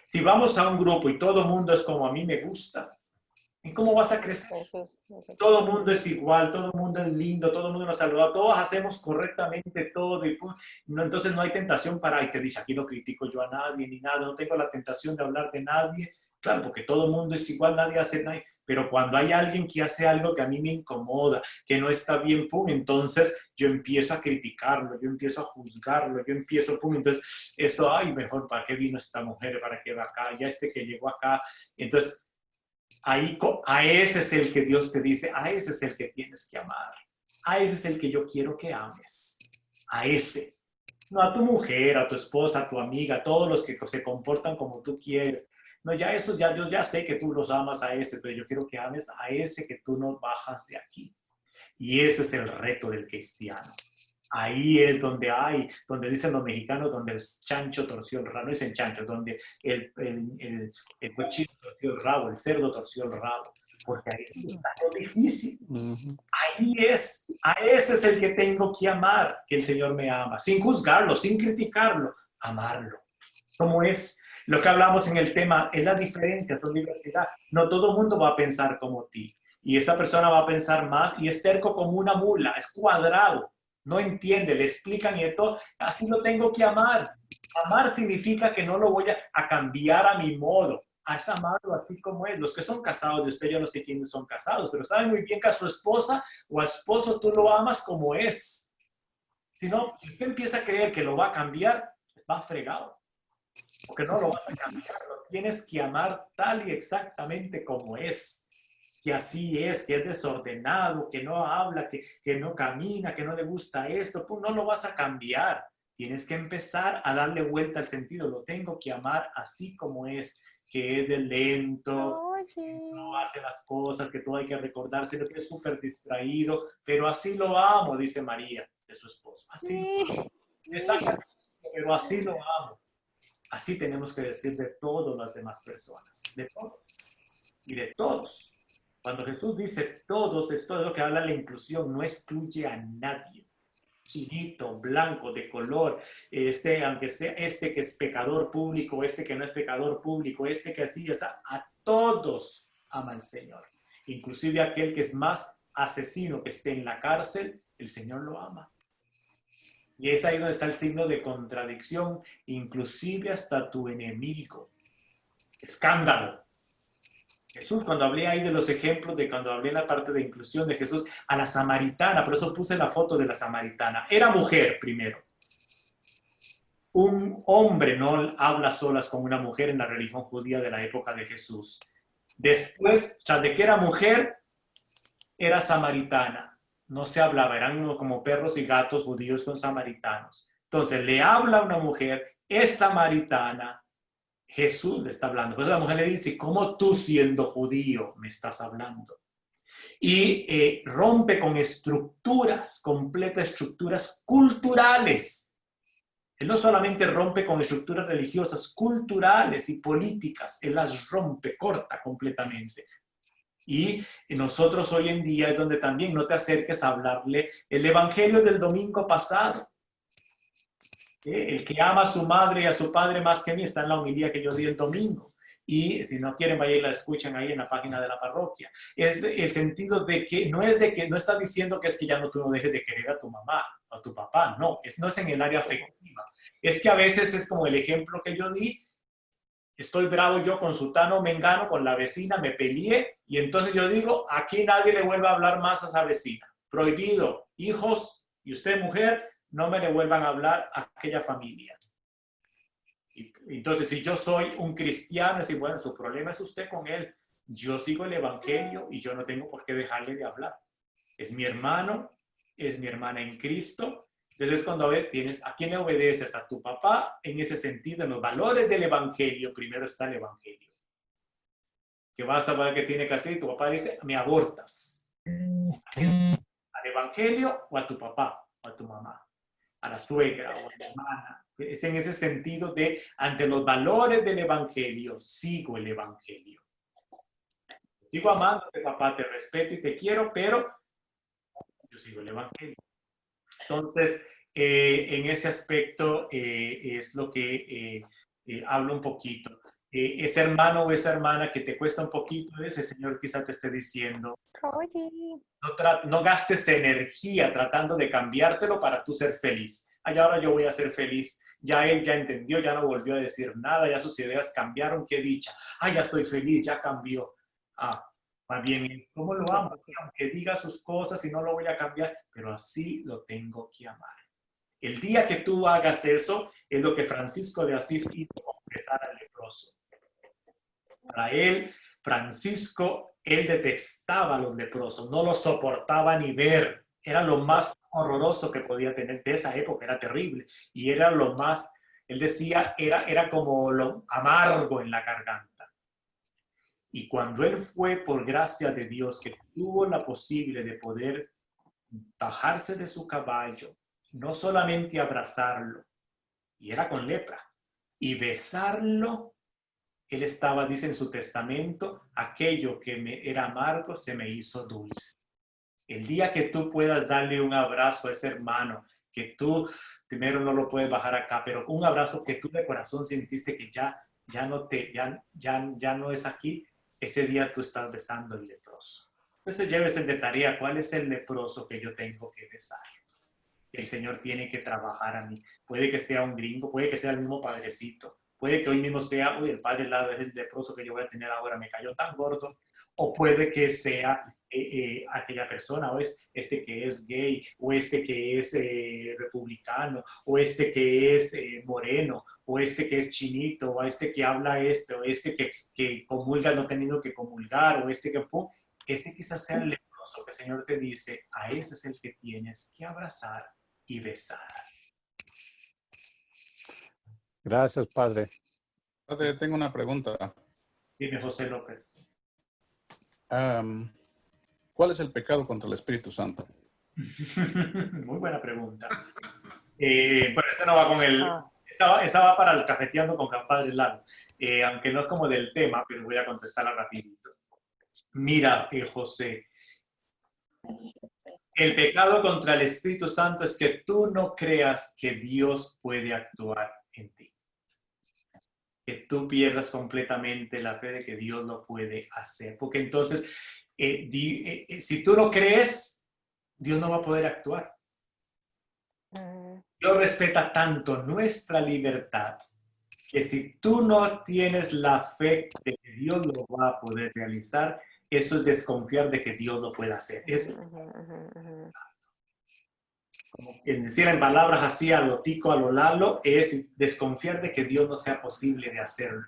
Si vamos a un grupo y todo el mundo es como a mí me gusta, ¿en cómo vas a crecer? Todo el mundo es igual, todo el mundo es lindo, todo el mundo nos saluda, todos hacemos correctamente todo. Y no, entonces no hay tentación para, ay, que dice, aquí no critico yo a nadie ni nada, no tengo la tentación de hablar de nadie. Claro, porque todo el mundo es igual, nadie hace nada. Pero cuando hay alguien que hace algo que a mí me incomoda, que no está bien, pum, entonces yo empiezo a criticarlo, yo empiezo a juzgarlo, yo empiezo, pum, entonces eso, ay, mejor, ¿para qué vino esta mujer? ¿Para qué va acá? Ya este que llegó acá. Entonces, ahí, a ese es el que Dios te dice, a ese es el que tienes que amar. A ese es el que yo quiero que ames. A ese. No a tu mujer, a tu esposa, a tu amiga, a todos los que se comportan como tú quieres. No, ya eso, yo ya sé que tú los amas a ese, pero yo quiero que ames a ese que tú no bajas de aquí. Y ese es el reto del cristiano. Ahí es donde dicen los mexicanos, donde el chancho torció el rabo, no dicen chancho, donde el cochino torció el rabo, el cerdo torció el rabo, porque ahí está lo difícil. Ahí es, a ese es el que tengo que amar, que el Señor me ama, sin juzgarlo, sin criticarlo, amarlo. Como es lo que hablamos en el tema, es la diferencia, son diversidad. No todo el mundo va a pensar como ti, y esa persona va a pensar más, y es terco como una mula, es cuadrado. No entiende, le explican y esto, así lo tengo que amar. Amar significa que no lo voy a cambiar a mi modo. Es amarlo así como es. Los que son casados de usted, yo no sé quiénes son casados, pero saben muy bien que a su esposa o a esposo tú lo amas como es. Si no, si usted empieza a creer que lo va a cambiar, va fregado. Porque no lo vas a cambiar, lo tienes que amar tal y exactamente como es. Que así es, que es desordenado, que no habla, que no camina, que no le gusta esto, pues no lo vas a cambiar. Tienes que empezar a darle vuelta al sentido. Lo tengo que amar así como es, que es de lento, que no hace las cosas, que todo hay que recordarse, que es súper distraído, pero así lo amo, dice María, de su esposo. Así lo amo. Exactamente, pero así lo amo. Así tenemos que decir de todas las demás personas, de todos y de todos. Cuando Jesús dice todos, es todo lo que habla de la inclusión, no excluye a nadie. Chinito, blanco, de color, aunque sea este que es pecador público, este que no es pecador público, este que así, a todos ama el Señor. Inclusive aquel que es más asesino que esté en la cárcel, el Señor lo ama. Y es ahí donde está el signo de contradicción, inclusive hasta tu enemigo. Escándalo. Jesús, cuando hablé ahí de los ejemplos, cuando hablé en la parte de inclusión de Jesús, a la samaritana, por eso puse la foto de la samaritana. Era mujer primero. Un hombre no habla solas con una mujer en la religión judía de la época de Jesús. Después, tras de que era mujer, era samaritana. No se hablaba, eran como perros y gatos judíos con samaritanos. Entonces le habla a una mujer, es samaritana. Jesús le está hablando. Pues la mujer le dice, ¿cómo tú siendo judío me estás hablando? Y rompe con estructuras, completas estructuras culturales. Él no solamente rompe con estructuras religiosas, culturales y políticas, él las rompe, corta completamente. Y nosotros hoy en día es donde también no te acerques a hablarle el evangelio del domingo pasado. El que ama a su madre y a su padre más que a mí está en la homilía que yo di el domingo. Y si no quieren, vayan y la escuchen ahí en la página de la parroquia. Es el sentido de que no está diciendo que es que ya no tú no dejes de querer a tu mamá o a tu papá. No, no es en el área afectiva. Es que a veces es como el ejemplo que yo di. Estoy bravo yo con sutano mengano, con la vecina, me peleé y entonces yo digo, aquí nadie le vuelva a hablar más a esa vecina. Prohibido, hijos y usted mujer, no me le vuelvan a hablar a aquella familia. Entonces, si yo soy un cristiano, es decir, bueno, su problema es usted con él. Yo sigo el evangelio y yo no tengo por qué dejarle de hablar. Es mi hermano, es mi hermana en Cristo. Entonces, cuando tienes a quién le obedeces, a tu papá, en ese sentido, en los valores del evangelio, primero está el evangelio. Que vas a ver qué tiene que hacer y tu papá dice, me abortas. ¿Al evangelio o a tu papá o a tu mamá? A la suegra o a la hermana. Es en ese sentido de, ante los valores del evangelio, sigo el evangelio. Sigo amándote, papá, te respeto y te quiero, pero yo sigo el evangelio. Entonces, en ese aspecto es lo que hablo un poquito. Ese hermano o esa hermana que te cuesta un poquito, el Señor quizá te esté diciendo, no gastes energía tratando de cambiártelo para tú ser feliz. Ay, ahora yo voy a ser feliz. Ya él ya entendió, ya no volvió a decir nada, ya sus ideas cambiaron, qué dicha. Ay, ya estoy feliz, ya cambió. Más bien, ¿cómo lo amo? Aunque diga sus cosas y no lo voy a cambiar, pero así lo tengo que amar. El día que tú hagas eso, es lo que Francisco de Asís hizo confesar al leproso. Para él, Francisco, él detestaba a los leprosos, no los soportaba ni ver. Era lo más horroroso que podía tener de esa época, era terrible. Y era lo más, él decía, era como lo amargo en la garganta. Y cuando él fue, por gracia de Dios, que tuvo la posible de poder bajarse de su caballo, no solamente abrazarlo, y era con lepra, y besarlo, él estaba, dice en su testamento, aquello que me era amargo se me hizo dulce. El día que tú puedas darle un abrazo a ese hermano, que tú primero no lo puedes bajar acá, pero un abrazo que tú de corazón sentiste que ya no es aquí, ese día tú estás besando al leproso. Entonces llévese de tarea, ¿cuál es el leproso que yo tengo que besar? El Señor tiene que trabajar a mí. Puede que sea un gringo, puede que sea el mismo padrecito, puede que hoy mismo sea, uy, el padre al lado es el leproso que yo voy a tener ahora, me cayó tan gordo, o puede que sea aquella persona, o es este que es gay, o este que es republicano, o este que es moreno, o este que es chinito, o este que habla o este que comulga no teniendo que comulgar, o este que... Ese quizás sea el leproso que el Señor te dice, a ese es el que tienes que abrazar y besar. Gracias, Padre. Padre, tengo una pregunta. Dime, José López. ¿Cuál es el pecado contra el Espíritu Santo? Muy buena pregunta. Pero este no va con el... Esta va para el cafeteando con Padre Lalo. Aunque no es como del tema, pero voy a contestarla rapidito. Mira, José, el pecado contra el Espíritu Santo es que tú no creas que Dios puede actuar en ti. Que tú pierdas completamente la fe de que Dios lo puede hacer. Porque entonces, si tú no crees, Dios no va a poder actuar. Dios respeta tanto nuestra libertad que si tú no tienes la fe de que Dios lo va a poder realizar, eso es desconfiar de que Dios lo pueda hacer. Es como decir en palabras así a lo tico, a lo lalo, es desconfiar de que Dios no sea posible de hacerlo.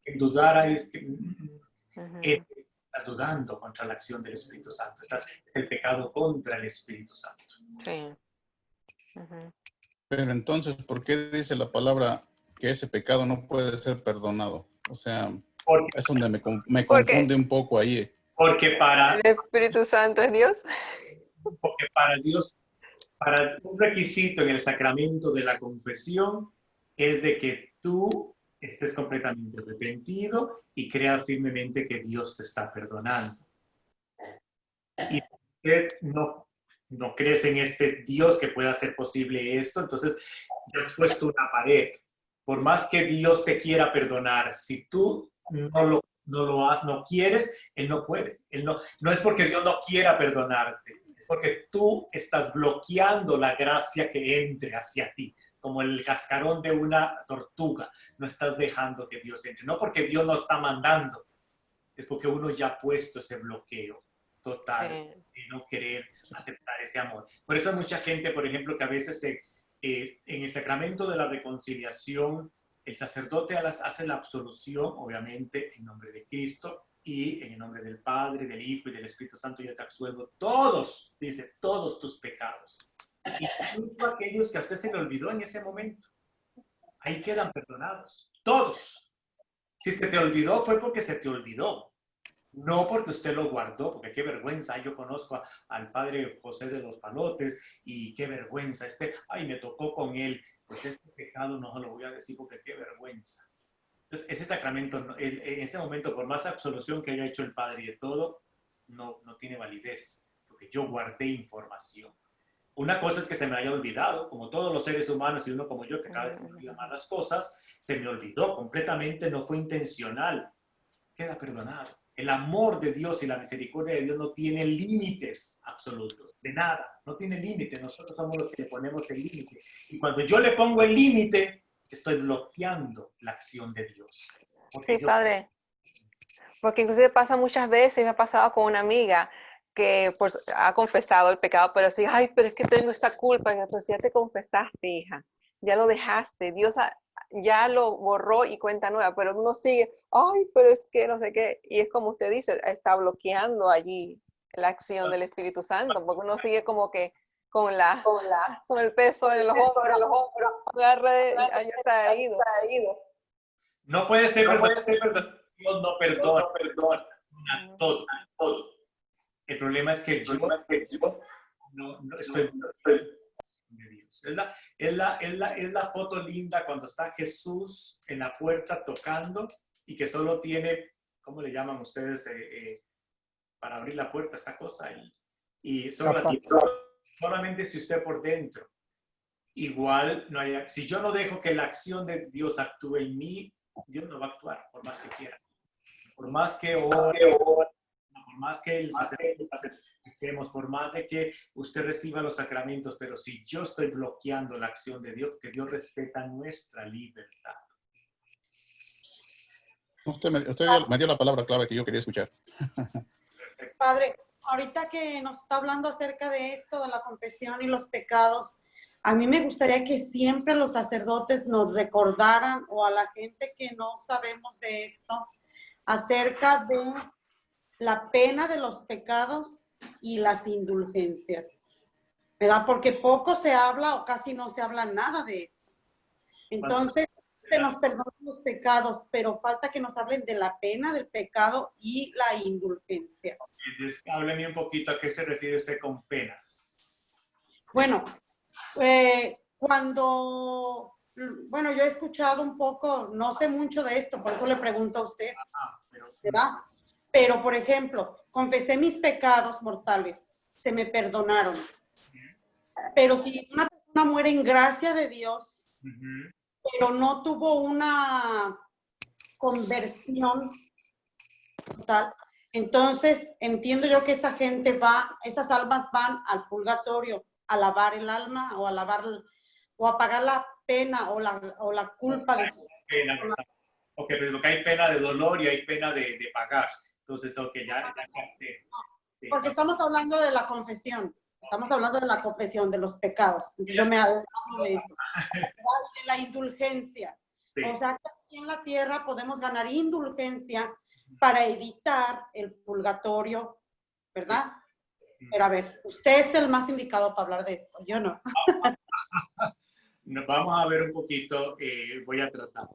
En dudar, Ujú. Estás dudando contra la acción del Espíritu Santo. Es el pecado contra el Espíritu Santo. Sí. Ujú. Pero entonces, ¿por qué dice la palabra que ese pecado no puede ser perdonado? O sea, Porque, es donde me Porque confunde un poco ahí. porque para, el Espíritu Santo es Dios. porque para Dios, para un requisito en el sacramento de la confesión es de que tú estés completamente arrepentido y creas firmemente que Dios te está perdonando. Y usted no crees en este Dios que pueda hacer posible eso, entonces ya has puesto una pared. Por más que Dios te quiera perdonar, si tú no quieres, Él no puede. No es porque Dios no quiera perdonarte, es porque tú estás bloqueando la gracia que entre hacia ti, como el cascarón de una tortuga. No estás dejando que Dios entre. No porque Dios no está mandando, es porque uno ya ha puesto ese bloqueo total de no querer aceptar ese amor. Por eso hay mucha gente, por ejemplo, que a veces en el sacramento de la reconciliación, el sacerdote hace la absolución, obviamente, en nombre de Cristo y en el nombre del Padre, del Hijo y del Espíritu Santo. Yo te absuelvo todos, dice, todos tus pecados. Incluso aquellos que a usted se le olvidó en ese momento. Ahí quedan perdonados. Todos. Si se te olvidó, fue porque se te olvidó. No porque usted lo guardó, porque qué vergüenza. Yo conozco al padre José de los Palotes y qué vergüenza. Me tocó con él. Pues este pecado no lo voy a decir porque qué vergüenza. Entonces, ese sacramento, en ese momento, por más absolución que haya hecho el padre y de todo, no tiene validez, porque yo guardé información. Una cosa es que se me haya olvidado, como todos los seres humanos y uno como yo, que cada vez me olvida más las cosas, se me olvidó completamente, no fue intencional. Queda perdonado. El amor de Dios y la misericordia de Dios no tiene límites absolutos, de nada, no tiene límite. Nosotros somos los que le ponemos el límite. Y cuando yo le pongo el límite, estoy bloqueando la acción de Dios. Sí, padre. Porque inclusive pasa muchas veces, me ha pasado con una amiga que pues, ha confesado el pecado, pero sí, ay, pero es que tengo esta culpa. Y pues ya te confesaste, hija, ya lo dejaste, Dios ya lo borró y cuenta nueva, pero uno sigue, ay, pero es que no sé qué, y es como usted dice, está bloqueando allí la acción del Espíritu Santo, porque uno sigue como que con el peso en los hombros, agarre, ya está ido. No puede ser perdonado. Dios no perdona todo. El problema es que yo no estoy de Dios. Es la foto linda cuando está Jesús en la puerta tocando y que solo tiene, ¿cómo le llaman ustedes? Para abrir la puerta, esta cosa. Y solamente si usted por dentro. Igual, si yo no dejo que la acción de Dios actúe en mí, Dios no va a actuar, por más que quiera. Por más que ore, por más que el sacerdote hacemos, por más de que usted reciba los sacramentos, pero si yo estoy bloqueando la acción de Dios, porque Dios respeta nuestra libertad. Usted me dio la palabra clave que yo quería escuchar. Padre, ahorita que nos está hablando acerca de esto, de la confesión y los pecados, a mí me gustaría que siempre los sacerdotes nos recordaran, o a la gente que no sabemos de esto, acerca de la pena de los pecados y las indulgencias, ¿verdad? Porque poco se habla o casi no se habla nada de eso. Entonces, se nos perdonan los pecados, pero falta que nos hablen de la pena del pecado y la indulgencia. Hábleme un poquito a qué se refiere usted con penas. Bueno, bueno, yo he escuchado un poco, no sé mucho de esto, por eso le pregunto a usted, ¿verdad? Pero, por ejemplo, confesé mis pecados mortales, se me perdonaron. Pero si una persona muere en gracia de Dios, pero no tuvo una conversión total, entonces entiendo yo que esa gente esas almas van al purgatorio a lavar el alma o a pagar la pena o la culpa de sus penas. Ok, pero lo que hay pena de dolor y hay pena de pagar. Entonces, ok, porque estamos hablando de la confesión. Estamos hablando de la confesión, de los pecados. Entonces yo me hablo de eso. De la indulgencia. Sí. O sea, que aquí en la tierra podemos ganar indulgencia para evitar el purgatorio, ¿verdad? Pero a ver, usted es el más indicado para hablar de esto, yo no. Vamos a ver un poquito, voy a tratar.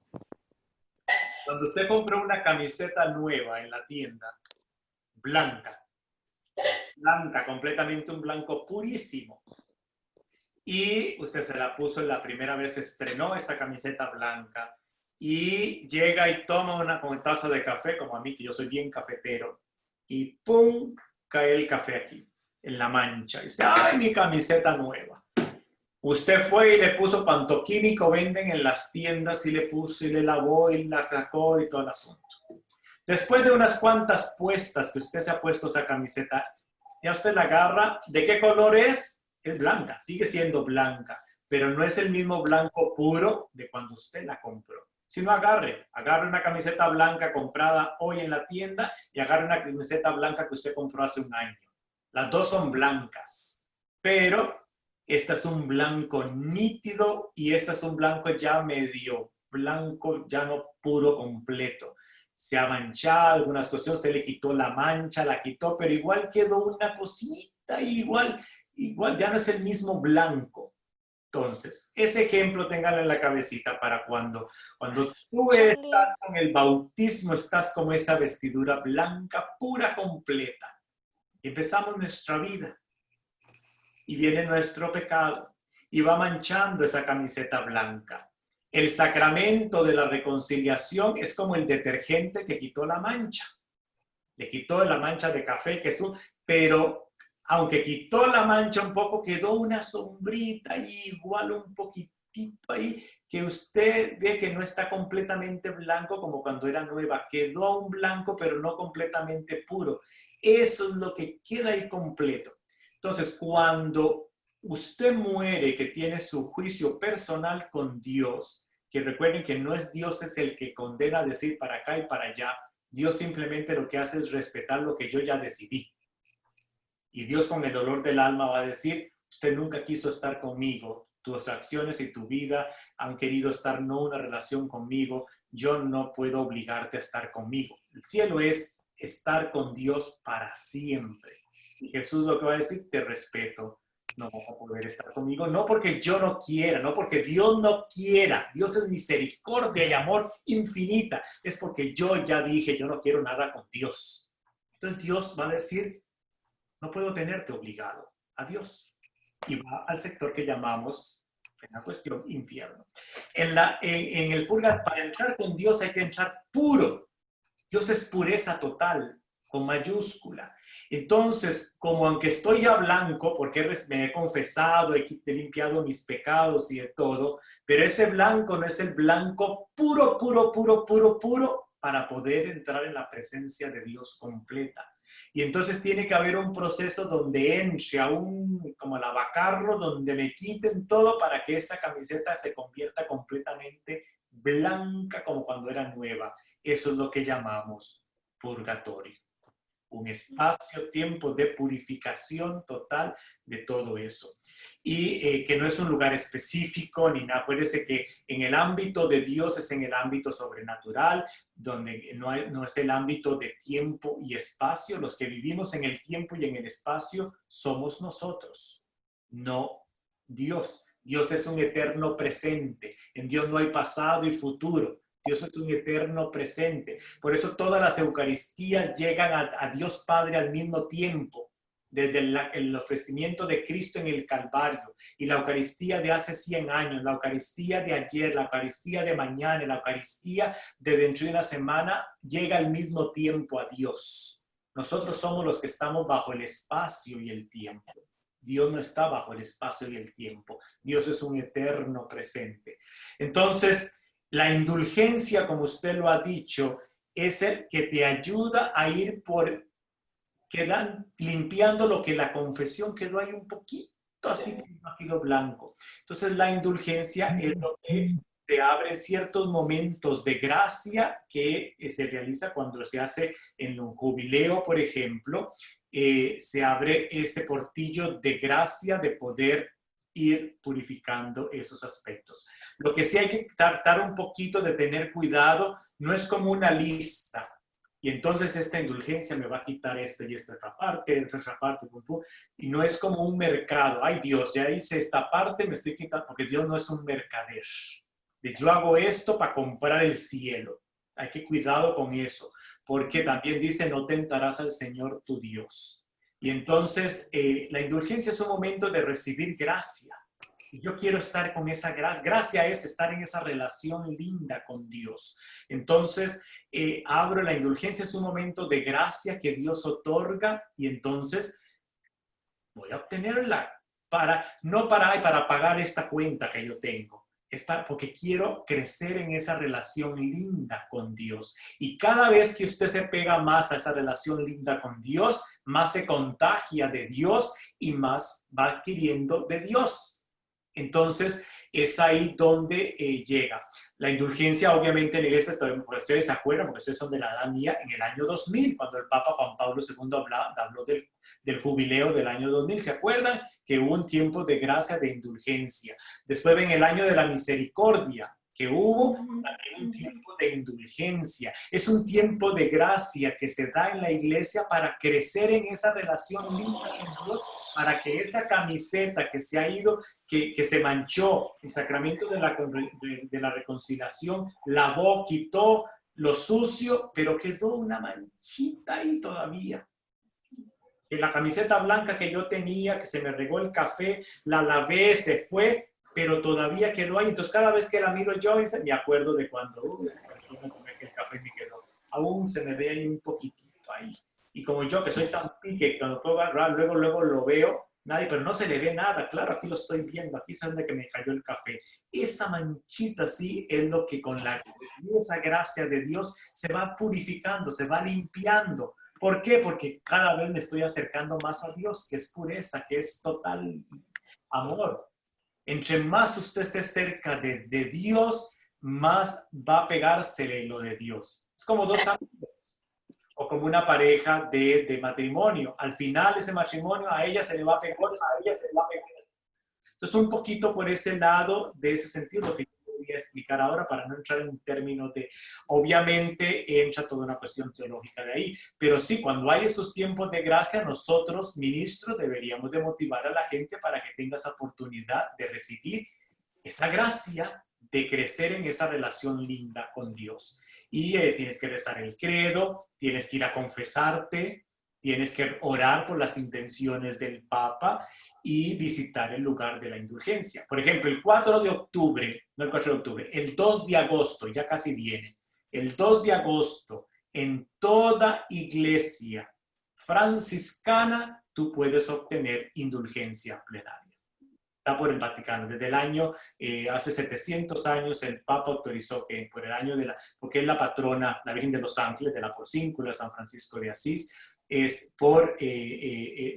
Cuando usted compró una camiseta nueva en la tienda, blanca, completamente un blanco purísimo, y usted se la puso la primera vez, estrenó esa camiseta blanca, y llega y toma una taza de café, como a mí, que yo soy bien cafetero, y ¡pum! Cae el café aquí, en la mancha. Y usted, ¡ay, mi camiseta nueva! Usted fue y le puso cuanto químico venden en las tiendas y le puso y le lavó y la sacó y todo el asunto. Después de unas cuantas puestas que usted se ha puesto esa camiseta, ya usted la agarra. ¿De qué color es? Es blanca, sigue siendo blanca, pero no es el mismo blanco puro de cuando usted la compró. Si no, agarre una camiseta blanca comprada hoy en la tienda y agarre una camiseta blanca que usted compró hace un año. Las dos son blancas, pero esta es un blanco nítido y esta es un blanco ya medio blanco, ya no puro completo. Se ha manchado algunas cuestiones, usted le quitó la mancha, la quitó, pero igual quedó una cosita, igual ya no es el mismo blanco. Entonces, ese ejemplo téngalo en la cabecita para cuando tú estás con el bautismo, estás como esa vestidura blanca, pura, completa. Empezamos nuestra vida. Y viene nuestro pecado y va manchando esa camiseta blanca. El sacramento de la reconciliación es como el detergente que quitó la mancha. Le quitó la mancha de café, pero aunque quitó la mancha un poco, quedó una sombrita igual un poquitito ahí, que usted ve que no está completamente blanco como cuando era nueva. Quedó un blanco, pero no completamente puro. Eso es lo que queda ahí completo. Entonces, cuando usted muere, que tiene su juicio personal con Dios, que recuerden que no es Dios es el que condena a decir para acá y para allá. Dios simplemente lo que hace es respetar lo que yo ya decidí. Y Dios con el dolor del alma va a decir, usted nunca quiso estar conmigo. Tus acciones y tu vida han querido estar no una relación conmigo. Yo no puedo obligarte a estar conmigo. El cielo es estar con Dios para siempre. Y Jesús lo que va a decir, te respeto, no vas a poder estar conmigo, no porque yo no quiera, no porque Dios no quiera, Dios es misericordia y amor infinita, es porque yo ya dije, yo no quiero nada con Dios. Entonces Dios va a decir, no puedo tenerte obligado a Dios. Y va al sector que llamamos, en la cuestión, infierno. En el purgatorio, para entrar con Dios hay que entrar puro. Dios es pureza total, con mayúscula. Entonces, como aunque estoy ya blanco, porque me he confesado, he limpiado mis pecados y de todo, pero ese blanco no es el blanco puro, para poder entrar en la presencia de Dios completa. Y entonces tiene que haber un proceso donde entre como el lavacarro, donde me quiten todo para que esa camiseta se convierta completamente blanca como cuando era nueva. Eso es lo que llamamos purgatorio. Un espacio-tiempo de purificación total de todo eso. Y que no es un lugar específico ni nada. Acuérdense que en el ámbito de Dios es en el ámbito sobrenatural, donde no es el ámbito de tiempo y espacio. Los que vivimos en el tiempo y en el espacio somos nosotros, no Dios. Dios es un eterno presente. En Dios no hay pasado y futuro. Dios es un eterno presente. Por eso todas las Eucaristías llegan a Dios Padre al mismo tiempo. Desde el ofrecimiento de Cristo en el Calvario. Y la Eucaristía de hace 100 años. La Eucaristía de ayer. La Eucaristía de mañana. La Eucaristía de dentro de una semana. Llega al mismo tiempo a Dios. Nosotros somos los que estamos bajo el espacio y el tiempo. Dios no está bajo el espacio y el tiempo. Dios es un eterno presente. Entonces, la indulgencia, como usted lo ha dicho, es el que te ayuda a ir limpiando lo que la confesión quedó ahí un poquito así, no quedó blanco. Entonces la indulgencia es lo que te abre ciertos momentos de gracia que se realiza cuando se hace en un jubileo, por ejemplo, se abre ese portillo de gracia de poder ir purificando esos aspectos. Lo que sí hay que tratar un poquito de tener cuidado, no es como una lista. Y entonces esta indulgencia me va a quitar esto y esta otra parte, pum, pum. Y no es como un mercado. Ay Dios, ya hice esta parte, me estoy quitando, porque Dios no es un mercader. Yo hago esto para comprar el cielo. Hay que cuidado con eso, porque también dice, no tentarás al Señor tu Dios. Y entonces la indulgencia es un momento de recibir gracia. Y yo quiero estar con esa gracia. Gracia es estar en esa relación linda con Dios. Entonces, abro la indulgencia, es un momento de gracia que Dios otorga y entonces voy a obtenerla no para pagar esta cuenta que yo tengo. Porque quiero crecer en esa relación linda con Dios. Y cada vez que usted se pega más a esa relación linda con Dios, más se contagia de Dios y más va adquiriendo de Dios. Entonces, es ahí donde llega. La indulgencia, obviamente, en la iglesia, porque ustedes se acuerdan, porque ustedes son de la edad mía, en el año 2000, cuando el Papa Juan Pablo II habló del jubileo del año 2000. ¿Se acuerdan? Que hubo un tiempo de gracia, de indulgencia. Después ven el año de la misericordia, que hubo también un tiempo de indulgencia. Es un tiempo de gracia que se da en la iglesia para crecer en esa relación linda con Dios, para que esa camiseta que se ha ido, que se manchó, el sacramento de la reconciliación, lavó, quitó lo sucio, pero quedó una manchita ahí todavía. Que la camiseta blanca que yo tenía, que se me regó el café, la lavé, se fue, pero todavía quedó ahí. Entonces, cada vez que la miro yo, me acuerdo de cuando me tomé el café y me quedó. Aún se me ve ahí un poquitito ahí. Y como yo, que soy tan pique, cuando puedo agarrar, luego lo veo, pero no se le ve nada. Claro, aquí lo estoy viendo, aquí es donde que me cayó el café. Esa manchita, sí, es lo que con esa gracia de Dios se va purificando, se va limpiando. ¿Por qué? Porque cada vez me estoy acercando más a Dios, que es pureza, que es total amor. Entre más usted esté cerca de Dios, más va a pegársele lo de Dios. Es como dos amigos o como una pareja de matrimonio. Al final de ese matrimonio, a ella se le va a pegar, a ella se le va a pegar. Entonces, un poquito por ese lado, de ese sentido, lo que yo voy a explicar ahora para no entrar en términos de, obviamente entra toda una cuestión teológica de ahí, pero sí, cuando hay esos tiempos de gracia, nosotros, ministros, deberíamos de motivar a la gente para que tenga esa oportunidad de recibir esa gracia, de crecer en esa relación linda con Dios. Y tienes que rezar el credo, tienes que ir a confesarte, tienes que orar por las intenciones del Papa y visitar el lugar de la indulgencia. Por ejemplo, el 4 de octubre, no el 4 de octubre, el 2 de agosto, ya casi viene, el 2 de agosto, en toda iglesia franciscana, tú puedes obtener indulgencia plenaria. Está por el Vaticano. Desde el año, hace 700 años, el Papa autorizó que por el año porque es la patrona, la Virgen de los Ángeles, de la Porcíncula, San Francisco de Asís,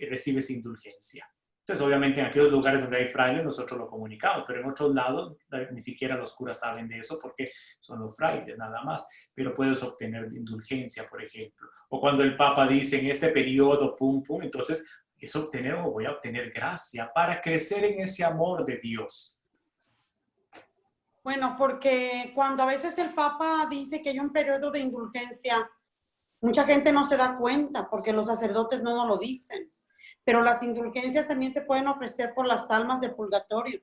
recibes indulgencia. Entonces, obviamente, en aquellos lugares donde hay frailes, nosotros lo comunicamos, pero en otros lados, ni siquiera los curas saben de eso porque son los frailes, nada más. Pero puedes obtener indulgencia, por ejemplo. O cuando el Papa dice, en este periodo, pum, pum, entonces voy a obtener gracia para crecer en ese amor de Dios. Bueno, porque cuando a veces el Papa dice que hay un periodo de indulgencia, mucha gente no se da cuenta porque los sacerdotes no nos lo dicen. Pero las indulgencias también se pueden ofrecer por las almas del purgatorio,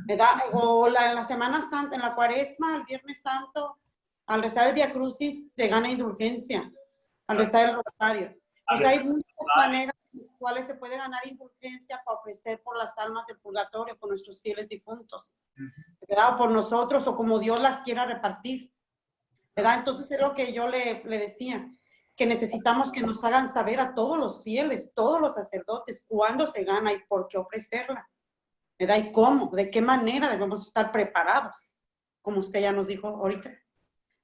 ¿verdad? O en la Semana Santa, en la Cuaresma, el Viernes Santo, al rezar el Vía Crucis se gana indulgencia, al rezar el Rosario. O sea, hay muchas maneras en las cuales se puede ganar indulgencia para ofrecer por las almas del purgatorio, por nuestros fieles difuntos, ¿verdad? O por nosotros, o como Dios las quiera repartir, ¿verdad? Entonces es lo que yo le decía, que necesitamos que nos hagan saber a todos los fieles, todos los sacerdotes, cuándo se gana y por qué ofrecerla, ¿verdad? Y cómo, de qué manera debemos estar preparados, como usted ya nos dijo ahorita,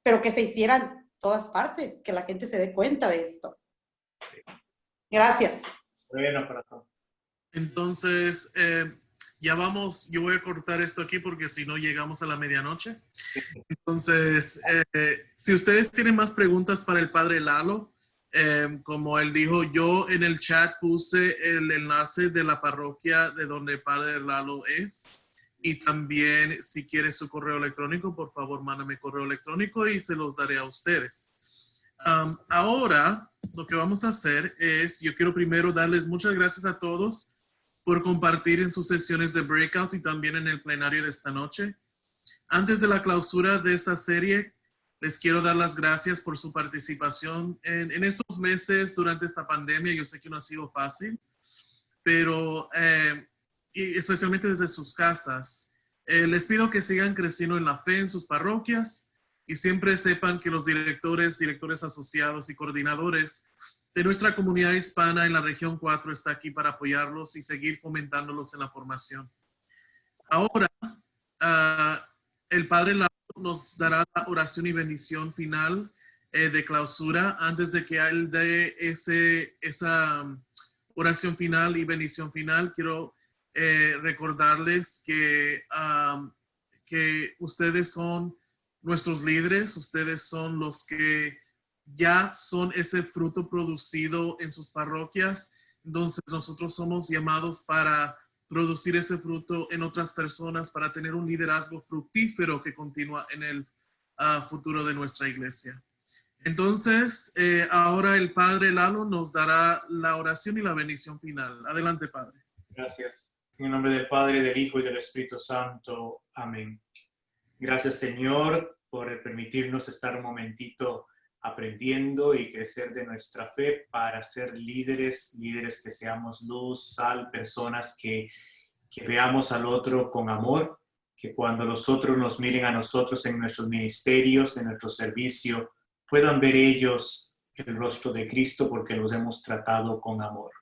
pero que se hicieran en todas partes, que la gente se dé cuenta de esto. Gracias. Bueno, corazón. Entonces, ya vamos, yo voy a cortar esto aquí porque si no llegamos a la medianoche. Entonces, si ustedes tienen más preguntas para el Padre Lalo, como él dijo, yo en el chat puse el enlace de la parroquia de donde el Padre Lalo es. Y también, si quiere su correo electrónico, por favor, mándame correo electrónico y se los daré a ustedes. Ahora, lo que vamos a hacer es, yo quiero primero darles muchas gracias a todos por compartir en sus sesiones de breakouts y también en el plenario de esta noche. Antes de la clausura de esta serie, les quiero dar las gracias por su participación en estos meses durante esta pandemia. Yo sé que no ha sido fácil, pero y especialmente desde sus casas. Les pido que sigan creciendo en la fe en sus parroquias y siempre sepan que los directores asociados y coordinadores de nuestra comunidad hispana en la región 4 está aquí para apoyarlos y seguir fomentándolos en la formación. Ahora, el Padre Lalo nos dará la oración y bendición final de clausura. Antes de que él dé esa oración final y bendición final, quiero recordarles que ustedes son nuestros líderes, ustedes son los que ya son ese fruto producido en sus parroquias. Entonces nosotros somos llamados para producir ese fruto en otras personas, para tener un liderazgo fructífero que continúa en el futuro de nuestra iglesia. Entonces, ahora el Padre Lalo nos dará la oración y la bendición final. Adelante, Padre. Gracias. En el nombre del Padre, del Hijo y del Espíritu Santo. Amén. Gracias, Señor, por permitirnos estar un momentito aprendiendo y crecer de nuestra fe para ser líderes que seamos luz, sal, personas que veamos al otro con amor, que cuando los otros nos miren a nosotros en nuestros ministerios, en nuestro servicio, puedan ver ellos el rostro de Cristo porque los hemos tratado con amor.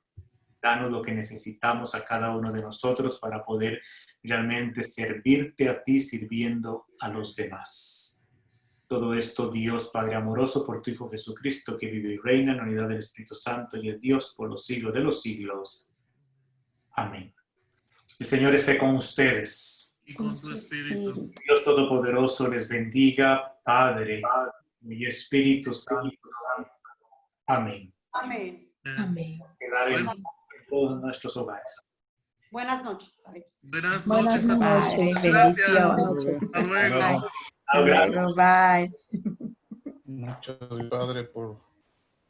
Danos lo que necesitamos a cada uno de nosotros para poder realmente servirte a ti sirviendo a los demás. Todo esto, Dios Padre amoroso, por tu Hijo Jesucristo, que vive y reina en la unidad del Espíritu Santo y es Dios por los siglos de los siglos. Amén. El Señor esté con ustedes. Y con tu espíritu. Dios Todopoderoso les bendiga, Padre y Espíritu Santo. Amén. Amén. Amén. Quedar en todos nuestros hogares. Buenas noches. Adiós. Buenas Buenas noches a todos. noches, Gracias. bendiciones. Hasta luego. Hasta luego, bye. Muchas gracias, Padre, por...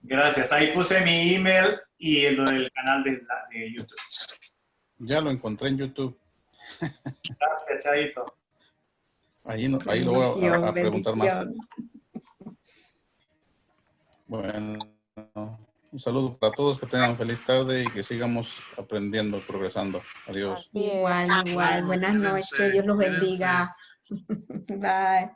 Gracias. Ahí puse mi email y lo del canal de YouTube. Ya lo encontré en YouTube. Gracias, Chaito. Ahí lo voy a preguntar más. Bendición. Bueno, un saludo para todos, que tengan feliz tarde y que sigamos aprendiendo, progresando. Adiós. Así es. Igual. Buenas noches. Dios los bendiga. Bye.